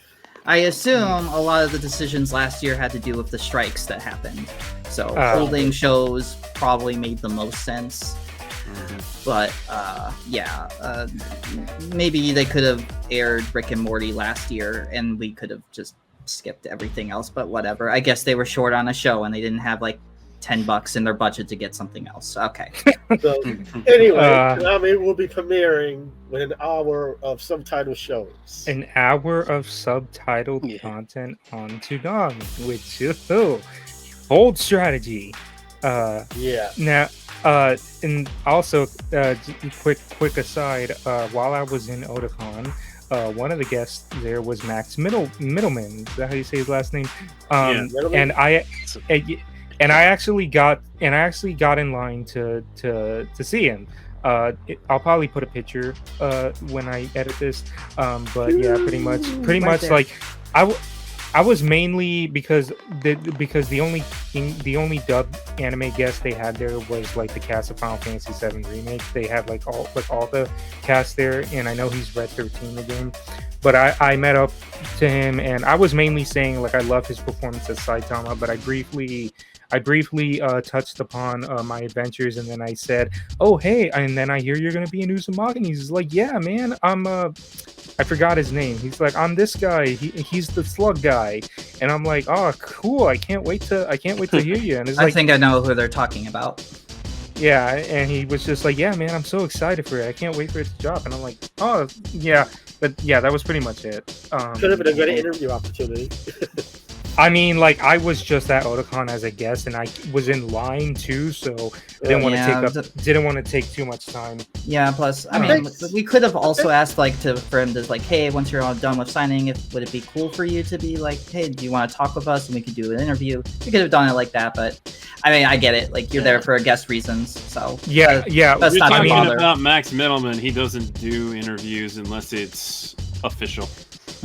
I assume a lot of the decisions last year had to do with the strikes that happened. So holding shows probably made the most sense. But maybe they could have aired Rick and Morty last year and we could have just skipped everything else, but whatever. I guess they were short on a show and they didn't have like $10 in their budget to get something else. Okay. So anyway, Toonami will be premiering with an hour of subtitle shows. An hour of subtitled content on Toonami, which is bold strategy. Now, and also, quick aside. While I was in Otakon, one of the guests there was Max Middleman. Is that how you say his last name? And I actually got in line to see him. I'll probably put a picture when I edit this. But yeah, pretty much there. Like I was mainly because the only dubbed anime guest they had there was like the cast of Final Fantasy VII Remake. They had like all the cast there, and I know he's Red 13 the game. But I met up to him, and I was mainly saying like I love his performance as Saitama, but I briefly touched upon my adventures, and then I said, "Oh hey," and then I hear you're gonna be in Uzumaki. And he's like, "Yeah, man, I forgot his name." He's like, "I'm this guy. He's the slug guy," and I'm like, "Oh, cool! I can't wait to hear you." And it's I think I know who they're talking about. Yeah, and he was just like, "Yeah, man, I'm so excited for it. I can't wait for it to drop." And I'm like, "Oh, yeah." But yeah, that was pretty much it. Could have been a good interview opportunity. I mean, like, I was just at Otakon as a guest, and I was in line too, so I didn't want to take too much time. Yeah. Plus, I mean, we could have also asked for him to like, hey, once you're all done with signing, would it be cool for you to be like, hey, do you want to talk with us and we could do an interview? We could have done it like that, but I mean, I get it. Like, you're there for guest reasons, so yeah. That's not talking bother. About Max Middleman. He doesn't do interviews unless it's official.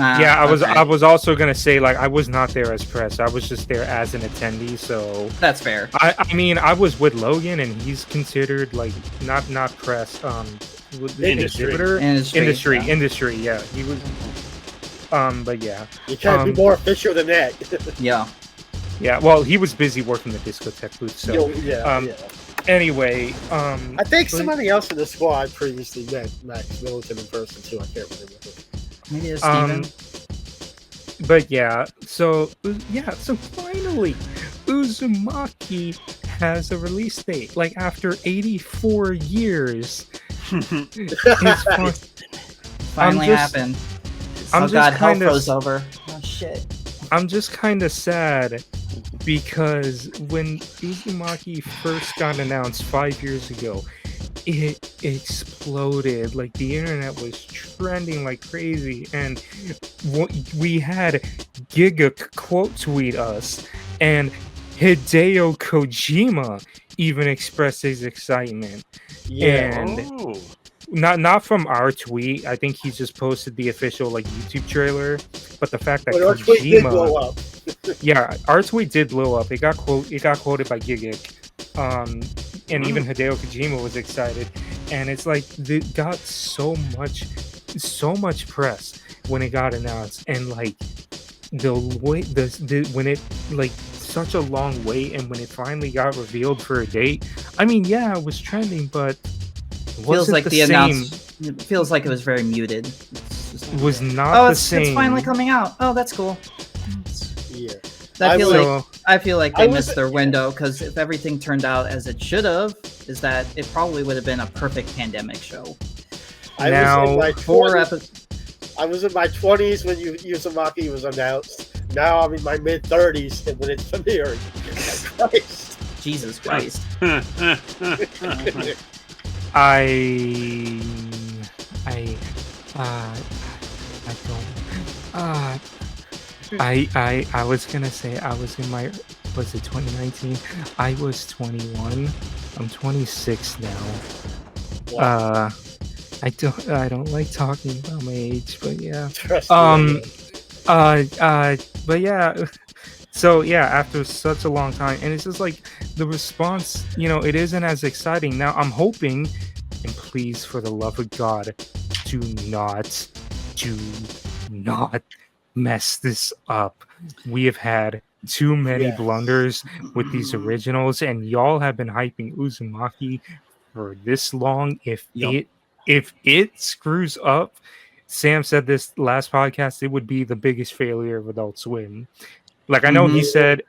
I was also gonna say, like, I was not there as press. I was just there as an attendee, so that's fair. I mean, I was with Logan, and he's considered like not press, industry. Industry. Yeah, he was. But yeah, you can't be more official than that. Yeah. Well, he was busy working the discotheque booth, so Anyway, I think somebody else in the squad previously met Max Middleton in person too. I can't remember who. Maybe it's Steven. But yeah, so finally, Uzumaki has a release date. Like after 84 years, finally happened. Hell froze over. Oh shit. I'm just kind of sad because when Uzumaki first got announced 5 years ago, it exploded. Like, the internet was trending like crazy, and we had Giga quote tweet us, and Hideo Kojima even expressed his excitement. And not from our tweet. I think he just posted the official like YouTube trailer. But the fact that our tweet did blow up. Yeah, our tweet did blow up. It got quoted by Gigic. And even Hideo Kojima was excited, and it's like it got so much press when it got announced, and like when it like such a long wait, and when it finally got revealed for a date. I mean, yeah, it was trending, but it feels like the announcement. It feels like it was very muted. It was not the same. It's finally coming out. Oh, that's cool. Yeah. I feel like they missed their window, because if everything turned out as it should have, is that it probably would have been a perfect pandemic show. I was in my 20s when Uzumaki was announced. Now I'm in my mid-30s when it's premiered. Christ. Jesus Christ. I was gonna say I was in my, was it 2019? I was 21. I'm 26 now. Wow. I don't like talking about my age, but yeah. Trust me, Um but yeah. So yeah, after such a long time, and it's just like the response, it isn't as exciting. Now I'm hoping, and please, for the love of God, do not, do not mess this up. We have had too many Yes. blunders with these originals, and y'all have been hyping Uzumaki for this long. Yup. If it screws up, Sam said this last podcast, it would be the biggest failure of Adult Swim. Like I know he said,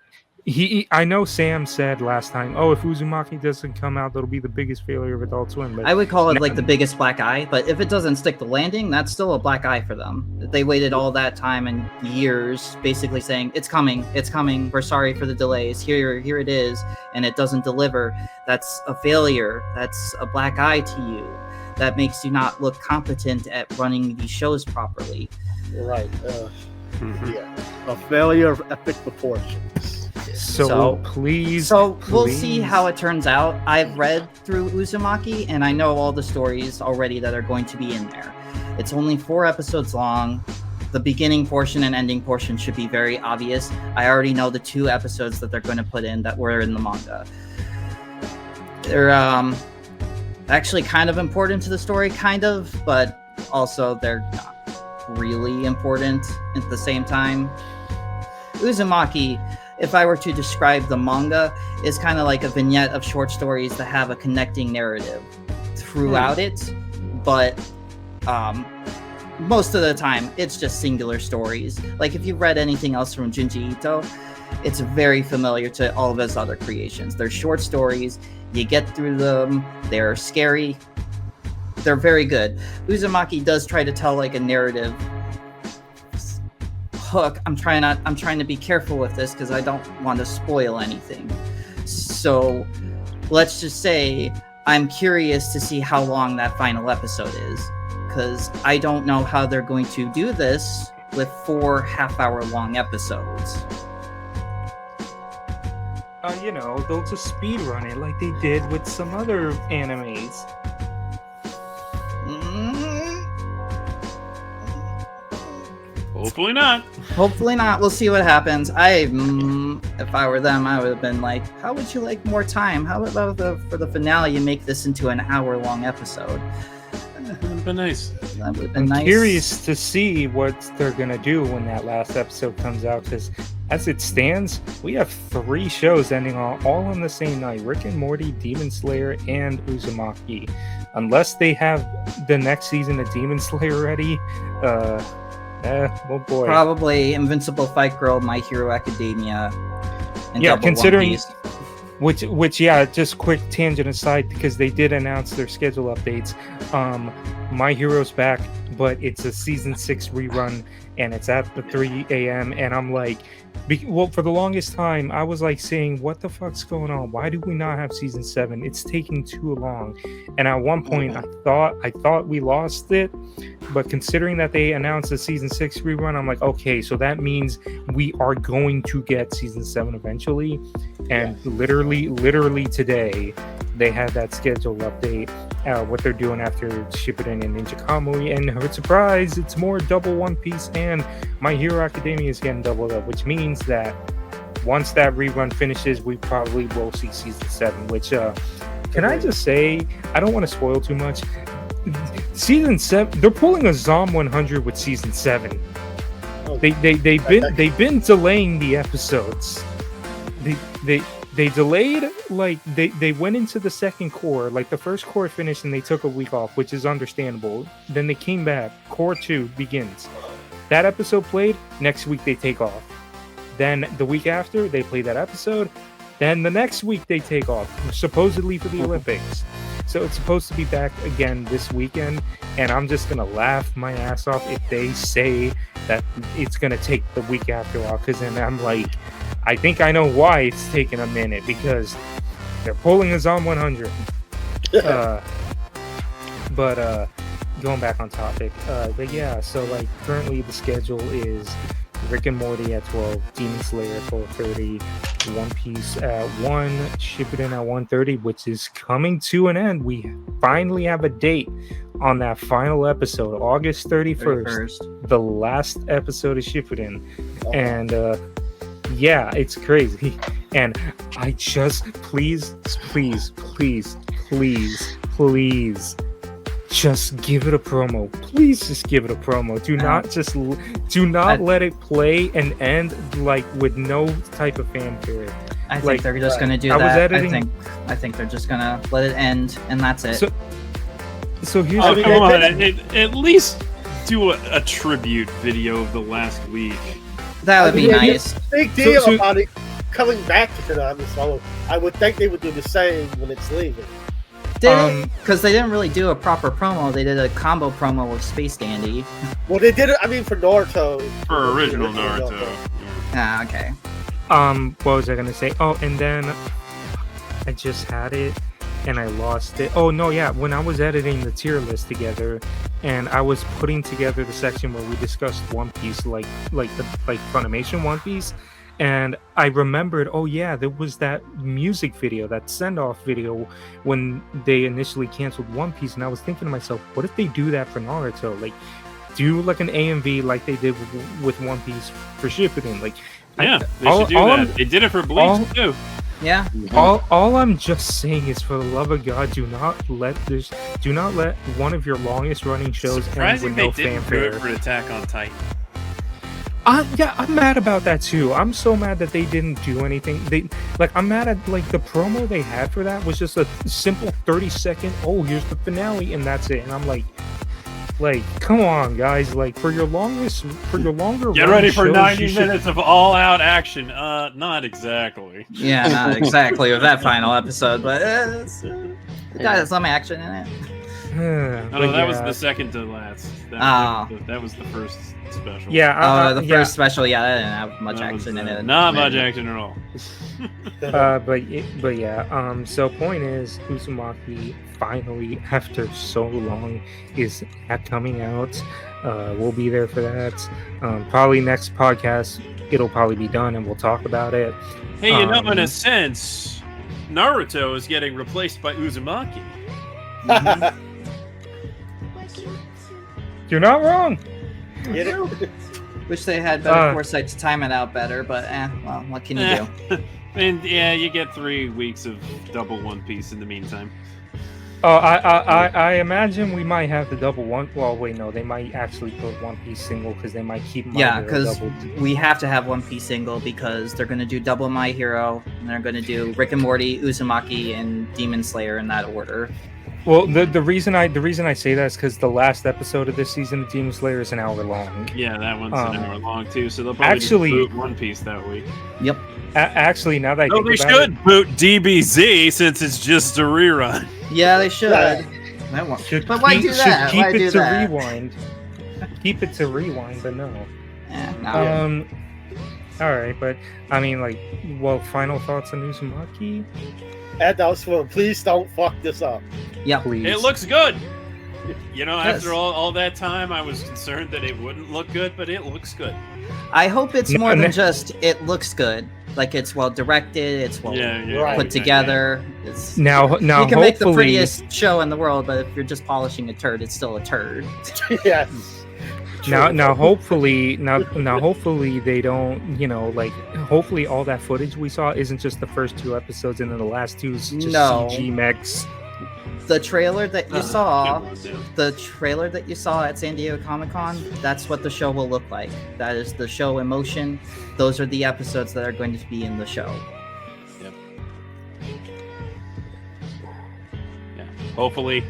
I know Sam said last time, oh, if Uzumaki doesn't come out, that'll be the biggest failure of Adult Swim. But I would call it like the biggest black eye, but if it doesn't stick the landing, that's still a black eye for them. They waited all that time and years, basically saying it's coming, we're sorry for the delays, here it is, and it doesn't deliver. That's a failure. That's a black eye to you. That makes you not look competent at running these shows properly. Right. Yeah. A failure of epic proportions. So please. We'll see how it turns out. I've read through Uzumaki, and I know all the stories already that are going to be in there. It's only 4 episodes long. The beginning portion and ending portion should be very obvious. I already know the 2 episodes that they're going to put in that were in the manga. They're actually kind of important to the story, but also they're not really important at the same time. Uzumaki, if I were to describe the manga, is kind of like a vignette of short stories that have a connecting narrative throughout it, but most of the time it's just singular stories. Like if you've read anything else from Junji Ito, it's very familiar to all of his other creations. They're short stories, you get through them, they're scary, they're very good. Uzumaki does try to tell like a narrative hook. I'm trying to be careful with this because I don't want to spoil anything. So let's just say I'm curious to see how long that final episode is, because I don't know how they're going to do this with 4 half-hour long episodes. They'll just speed run it like they did with some other animes. Hopefully not. Hopefully not. We'll see what happens. If I were them, I would have been like, how would you like more time? How about for the finale, you make this into an hour-long episode? That would have been nice. That would have been I'm nice. curious to see what they're gonna do when that last episode comes out, because as it stands, we have 3 shows ending all on the same night: Rick and Morty, Demon Slayer, and Uzumaki. Unless they have the next season of Demon Slayer ready, oh boy. Probably Invincible Fight Girl, My Hero Academia, and Yeah, Double considering- One Piece. Which yeah, just quick tangent aside, because they did announce their schedule updates. My Hero's back, but it's a season 6 rerun, and it's at the 3 a.m. And I'm like, for the longest time, I was like saying, what the fuck's going on? Why do we not have season 7? It's taking too long. And at one point, I thought we lost it, but considering that they announced the season 6 rerun, I'm like, okay, so that means we are going to get season 7 eventually. And literally today, they had that schedule update. What they're doing after Shippuden and Ninja Kamui, and surprise, it's more double One Piece, and My Hero Academia is getting doubled up, which means that once that rerun finishes, we probably will see season 7. Which can I just say, I don't want to spoil too much. Season 7, they're pulling a Zom 100 with season 7. They've been delaying the episodes. They delayed, like they went into the second core, like the first core finished and they took a week off, which is understandable. Then they came back, core 2 begins. That episode played, next week they take off. Then the week after, they play that episode. Then the next week they take off, supposedly for the Olympics. So it's supposed to be back again this weekend, and I'm just gonna laugh my ass off if they say that it's gonna take the week after all, because then I'm like, I think I know why it's taking a minute, because they're pulling a Zom 100. But going back on topic, but yeah, so like currently the schedule is Rick and Morty at 12, Demon Slayer at 12:30, One Piece at 1, Shippuden at 1:30, which is coming to an end. We finally have a date on that final episode, August 31st, the last episode of Shippuden. And yeah, it's crazy. And I just please just give it a promo. Please just give it a promo. Do not let it play and end like with no type of fanfare. I think Like, they're just gonna do I was that. editing- I think they're just gonna let it end, and that's it. So here's Oh, the come on. thing. At least do a tribute video of the last week. That would be Yeah, nice. Big deal So- about it coming back to Toonami, so I would think they would do the same when it's leaving. Because they didn't really do a proper promo. They did a combo promo with Space Dandy. Well, they did it. I mean, for Naruto. For original Naruto. Ah, okay. What was I gonna say? Oh, and then I just had it and I lost it. Oh no, yeah, when I was editing the tier list together and I was putting together the section where we discussed One Piece, like Funimation One Piece, and I remembered, oh yeah, there was that music video, that send-off video when they initially canceled One Piece, and I was thinking to myself, what if they do that for Naruto? Like, do like an AMV like they did with One Piece for Shippuden, like. Yeah, they should do that. They did it for Bleach too. Yeah. All I'm just saying is, for the love of God, do not let one of your longest running shows end Surprising with they no didn't do fanfare. it for Attack on Titan. Yeah, I'm mad about that too. I'm so mad that they didn't do anything. I'm mad at the promo they had for that was just a simple 30-second. Oh, here's the finale, and that's it. And I'm like, come on, guys! For your longer. Get ready for shows, 90 minutes of all-out action. Not exactly. Yeah, not exactly with that final episode, but it's got some action in it. No, that was the second to last. That was the first special. Yeah. The first special, yeah, that didn't have much action in it. Not much action at all. But yeah. So point is, Uzumaki finally, after so long, is coming out. We'll be there for that. Probably next podcast, it'll probably be done, and we'll talk about it. Hey, you know, in a sense, Naruto is getting replaced by Uzumaki. You're not wrong. Get it? Wish they had better foresight to time it out better, but well, what can you do? And yeah, you get 3 weeks of double One Piece in the meantime. I imagine we might have the double one. Well, wait, no, they might actually put One Piece single because they might keep. Yeah, because we have to have One Piece single because they're going to do double My Hero and they're going to do Rick and Morty, Uzumaki, and Demon Slayer in that order. Well, the reason I say that is because the last episode of this season of Demon Slayer is an hour long. Yeah, that one's an hour long too, so they'll probably actually just boot One Piece that week. Yep. Actually, now that I think they about should it, boot DBZ since it's just a rerun. Yeah, they should. But why do that? Keep Why do it to that? rewind. Keep it to rewind, but no. No. All right, but I mean, final thoughts on Uzumaki? And also, please don't fuck this up. Yeah, please. It looks good. You know, Yes. after all that time, I was concerned that it wouldn't look good, but it looks good. I hope it's more than just it looks good. Like it's well directed, it's well Right. put together. It's, Now, you can make the hopefully- prettiest show in the world, but if you're just polishing a turd, it's still a turd. Yes. Now, hopefully they don't, hopefully all that footage we saw isn't just the first 2 episodes and then the last 2 is just No. CG mechs. The trailer that you saw, at San Diego Comic-Con, that's what the show will look like. That is the show in motion. Those are the episodes that are going to be in the show. Yep. Yeah. Hopefully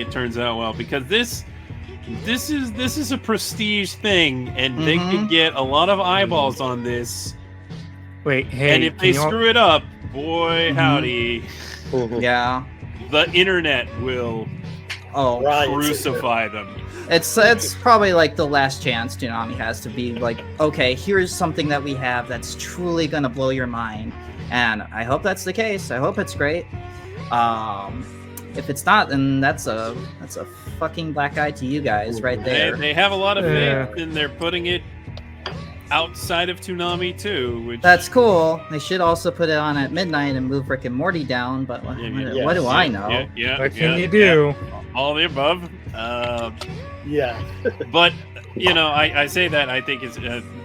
it turns out well, because this is a prestige thing, and they could get a lot of eyeballs on this. Wait, hey, and if they screw it up, boy, howdy, Yeah. the internet will crucify them. It's probably like the last chance Toonami has to be like, okay, here's something that we have that's truly gonna blow your mind, and I hope that's the case. I hope it's great. If it's not, then that's a fucking black eye to you guys right there. They have a lot of faith, and they're putting it outside of Toonami too, which That's cool. They should also put it on at midnight and move Rick and Morty down, but what do I know? What can you do? All the above. Yeah. But I say that I think it's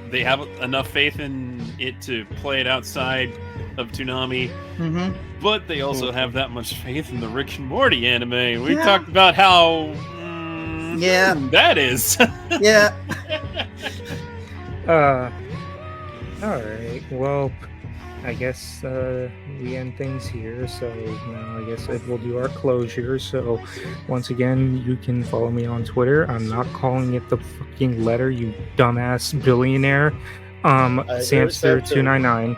they have enough faith in it to play it outside of Toonami, Mm-hmm. but they also have that much faith in the Rick and Morty anime. We talked about how that is. Yeah. All right. Well, I guess we end things here. So now I guess we'll do our closure. So once again, you can follow me on Twitter. I'm not calling it the fucking letter, you dumbass billionaire. Samster299.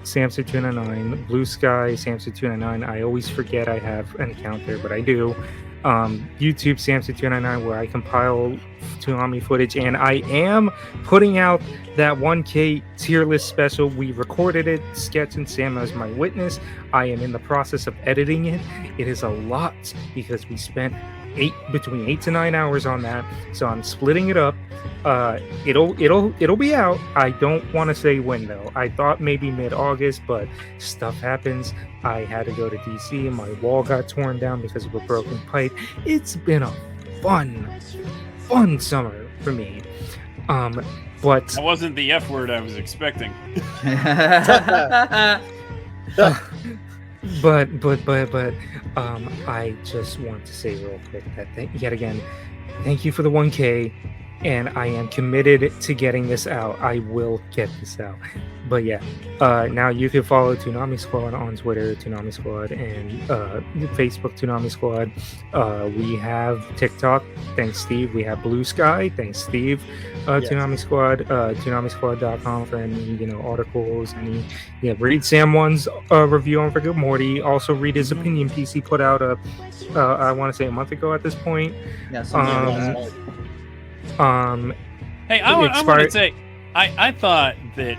Samster299. Blue Sky, Samster299. I always forget I have an account there, but I do. YouTube Samster299, where I compile Toonami footage, and I am putting out that 1K tier list special. We recorded it, Sketch and Sam as my witness. I am in the process of editing it. It is a lot because we spent between 8 to 9 hours on that, so I'm splitting it up. It'll be out. I don't want to say when though. I thought maybe mid-August, but stuff happens. I had to go to DC and my wall got torn down because of a broken pipe. It's been a fun summer for me. But That wasn't the F word I was expecting. But I just want to say real quick that yet again, thank you for the 1K, and I am committed to getting this out. I will get this out. But yeah, now you can follow Toonami Squad on Twitter, Toonami Squad, and Facebook, Toonami Squad. We have TikTok, thanks Steve. We have Blue Sky, thanks Steve. Toonami Squad, ToonamiSquad.com for any articles. Read Sam One's review on Rick and Morty. Also read his opinion piece he put out I want to say a month ago at this point. Yes. Hey, I want to say, I thought that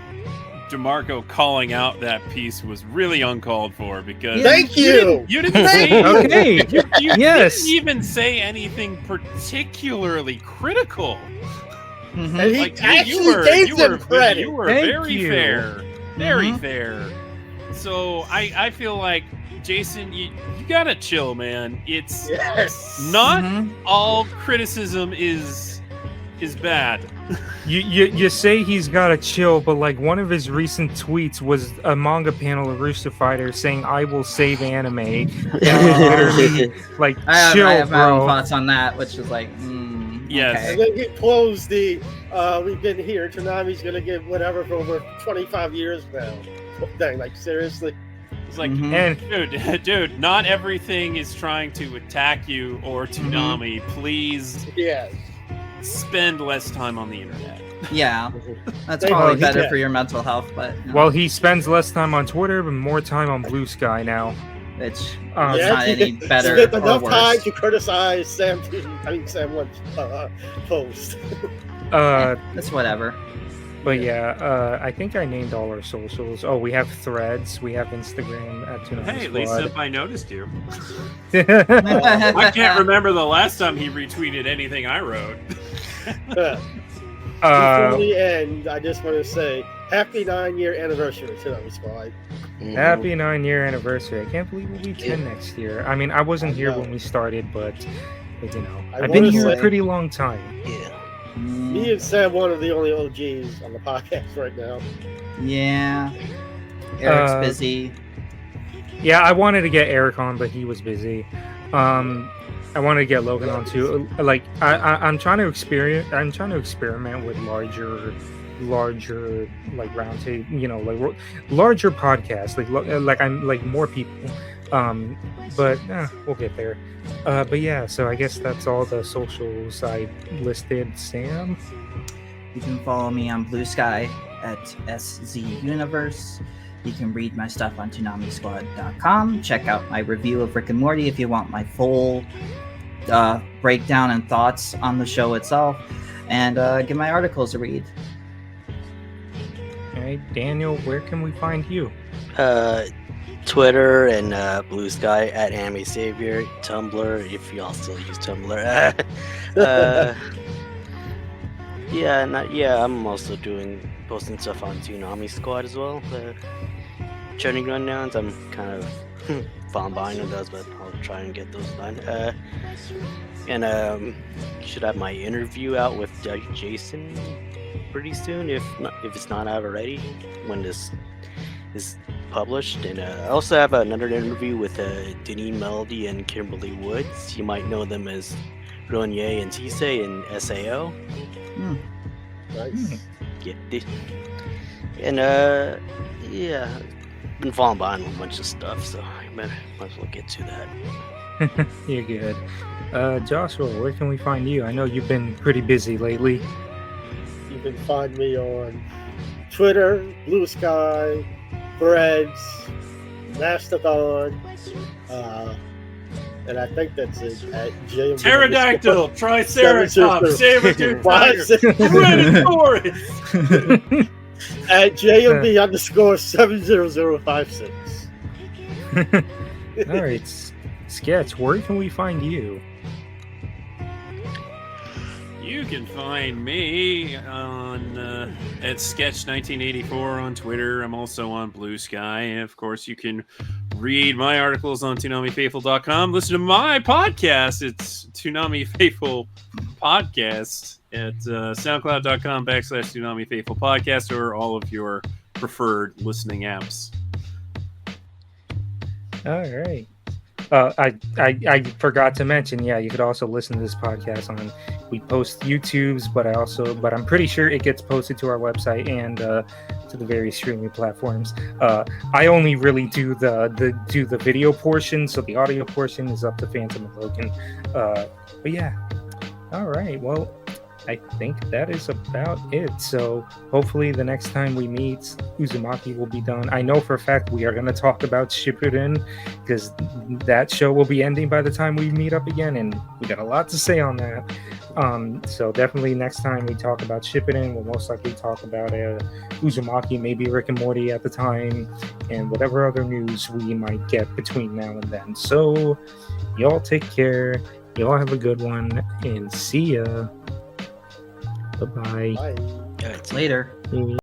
DeMarco calling out that piece was really uncalled for because Thank you. You didn't say Okay. you Yes. didn't even say anything particularly critical. Mhm. And he Like actually gave them credit. You were Thank very you. fair, very Mhm. fair. So I feel like Jason, you gotta chill, man. It's Yes. not Mhm. all criticism is bad. You say he's gotta chill, but like one of his recent tweets was a manga panel of Rooster Fighter saying "I will save anime." And literally, like, chill, I have my own bro. thoughts on that, which is like, Yes. okay. And then he closed the we've been here, Toonami's gonna get whatever for over 25 years now. Dang, like seriously? It's like, Mhm. And dude, not everything is trying to attack you or Toonami. Please Yes. spend less time on the internet. Yeah, that's They- probably he- better yeah. for your mental health, but well, he spends less time on Twitter, but more time on Blue Sky now. it's Yeah, not any you better spent or enough time worse. to criticize Sam One's post. It's whatever. But yeah, I think I named all our socials. Oh, we have Threads, we have Instagram at Toonami Hey, Squad. Lisa, if I noticed you. I can't remember the last time he retweeted anything I wrote. Before we end, I just want to say happy 9-year anniversary to Toonami Squad. Happy 9-year anniversary. I can't believe we'll be 10 next year. I mean, I wasn't here when we started, but I've been wanna here a say- pretty long time. Yeah. Me and Sam One are the only OGs on the podcast right now. Yeah. Eric's Uh, busy. Yeah, I wanted to get Eric on, but he was busy. I wanted to get Logan on too. Like, I'm trying to experiment with larger like round table, like larger podcasts, like I'm like more people. But we'll get there. But yeah, so I guess that's all the socials I listed. Sam. You can follow me on Blue Sky at SZUniverse. You can read my stuff on ToonamiSquad.com. Check out my review of Rick and Morty if you want my full breakdown and thoughts on the show itself. And give my articles a read. All right, Daniel, where can we find you? Twitter and Blue Sky at Amy Savior, Tumblr if y'all still use Tumblr. I'm also doing posting stuff on Toonami Squad as well. Trending rundowns. I'm kind of falling behind on those, but I'll try and get those done. And should have my interview out with Jason pretty soon, if it's not out already when this is published. And I also have another interview with Denny Melody and Kimberly Woods. You might know them as Ronye and Tisei in SAO. Nice. Yeah, and yeah, been falling behind on a bunch of stuff, so I might as well get to that. You're good. Joshua, where can we find you? I know you've been pretty busy lately. You can find me on Twitter, Blue Sky, Threads, Mastodon, and I think that's it. At JMB Pterodactyl, Triceratops, Saber-tooth tiger, Tyrannosaurus. at JMB_70056. All right, Sketch, where can we find you? You can find me on at Sketch1984 on Twitter. I'm also on Blue Sky. And of course, you can read my articles on ToonamiFaithful.com. Listen to my podcast. It's Toonami Faithful Podcast at SoundCloud.com/Toonami Faithful Podcast, or all of your preferred listening apps. All right. I forgot to mention, yeah, you could also listen to this podcast on. We post YouTubes, but I'm pretty sure it gets posted to our website and to the various streaming platforms. I only really do the video portion, so the audio portion is up to Phantom and Logan. But yeah, all right. Well, I think that is about it. So hopefully the next time we meet, Uzumaki will be done. I know for a fact we are going to talk about Shippuden, because that show will be ending by the time we meet up again, and we got a lot to say on that. So definitely next time we talk about Shippuden, we'll most likely talk about Uzumaki, maybe Rick and Morty at the time, and whatever other news we might get between now and then. So y'all take care. Y'all have a good one, and see ya. Bye-bye. Bye. Later.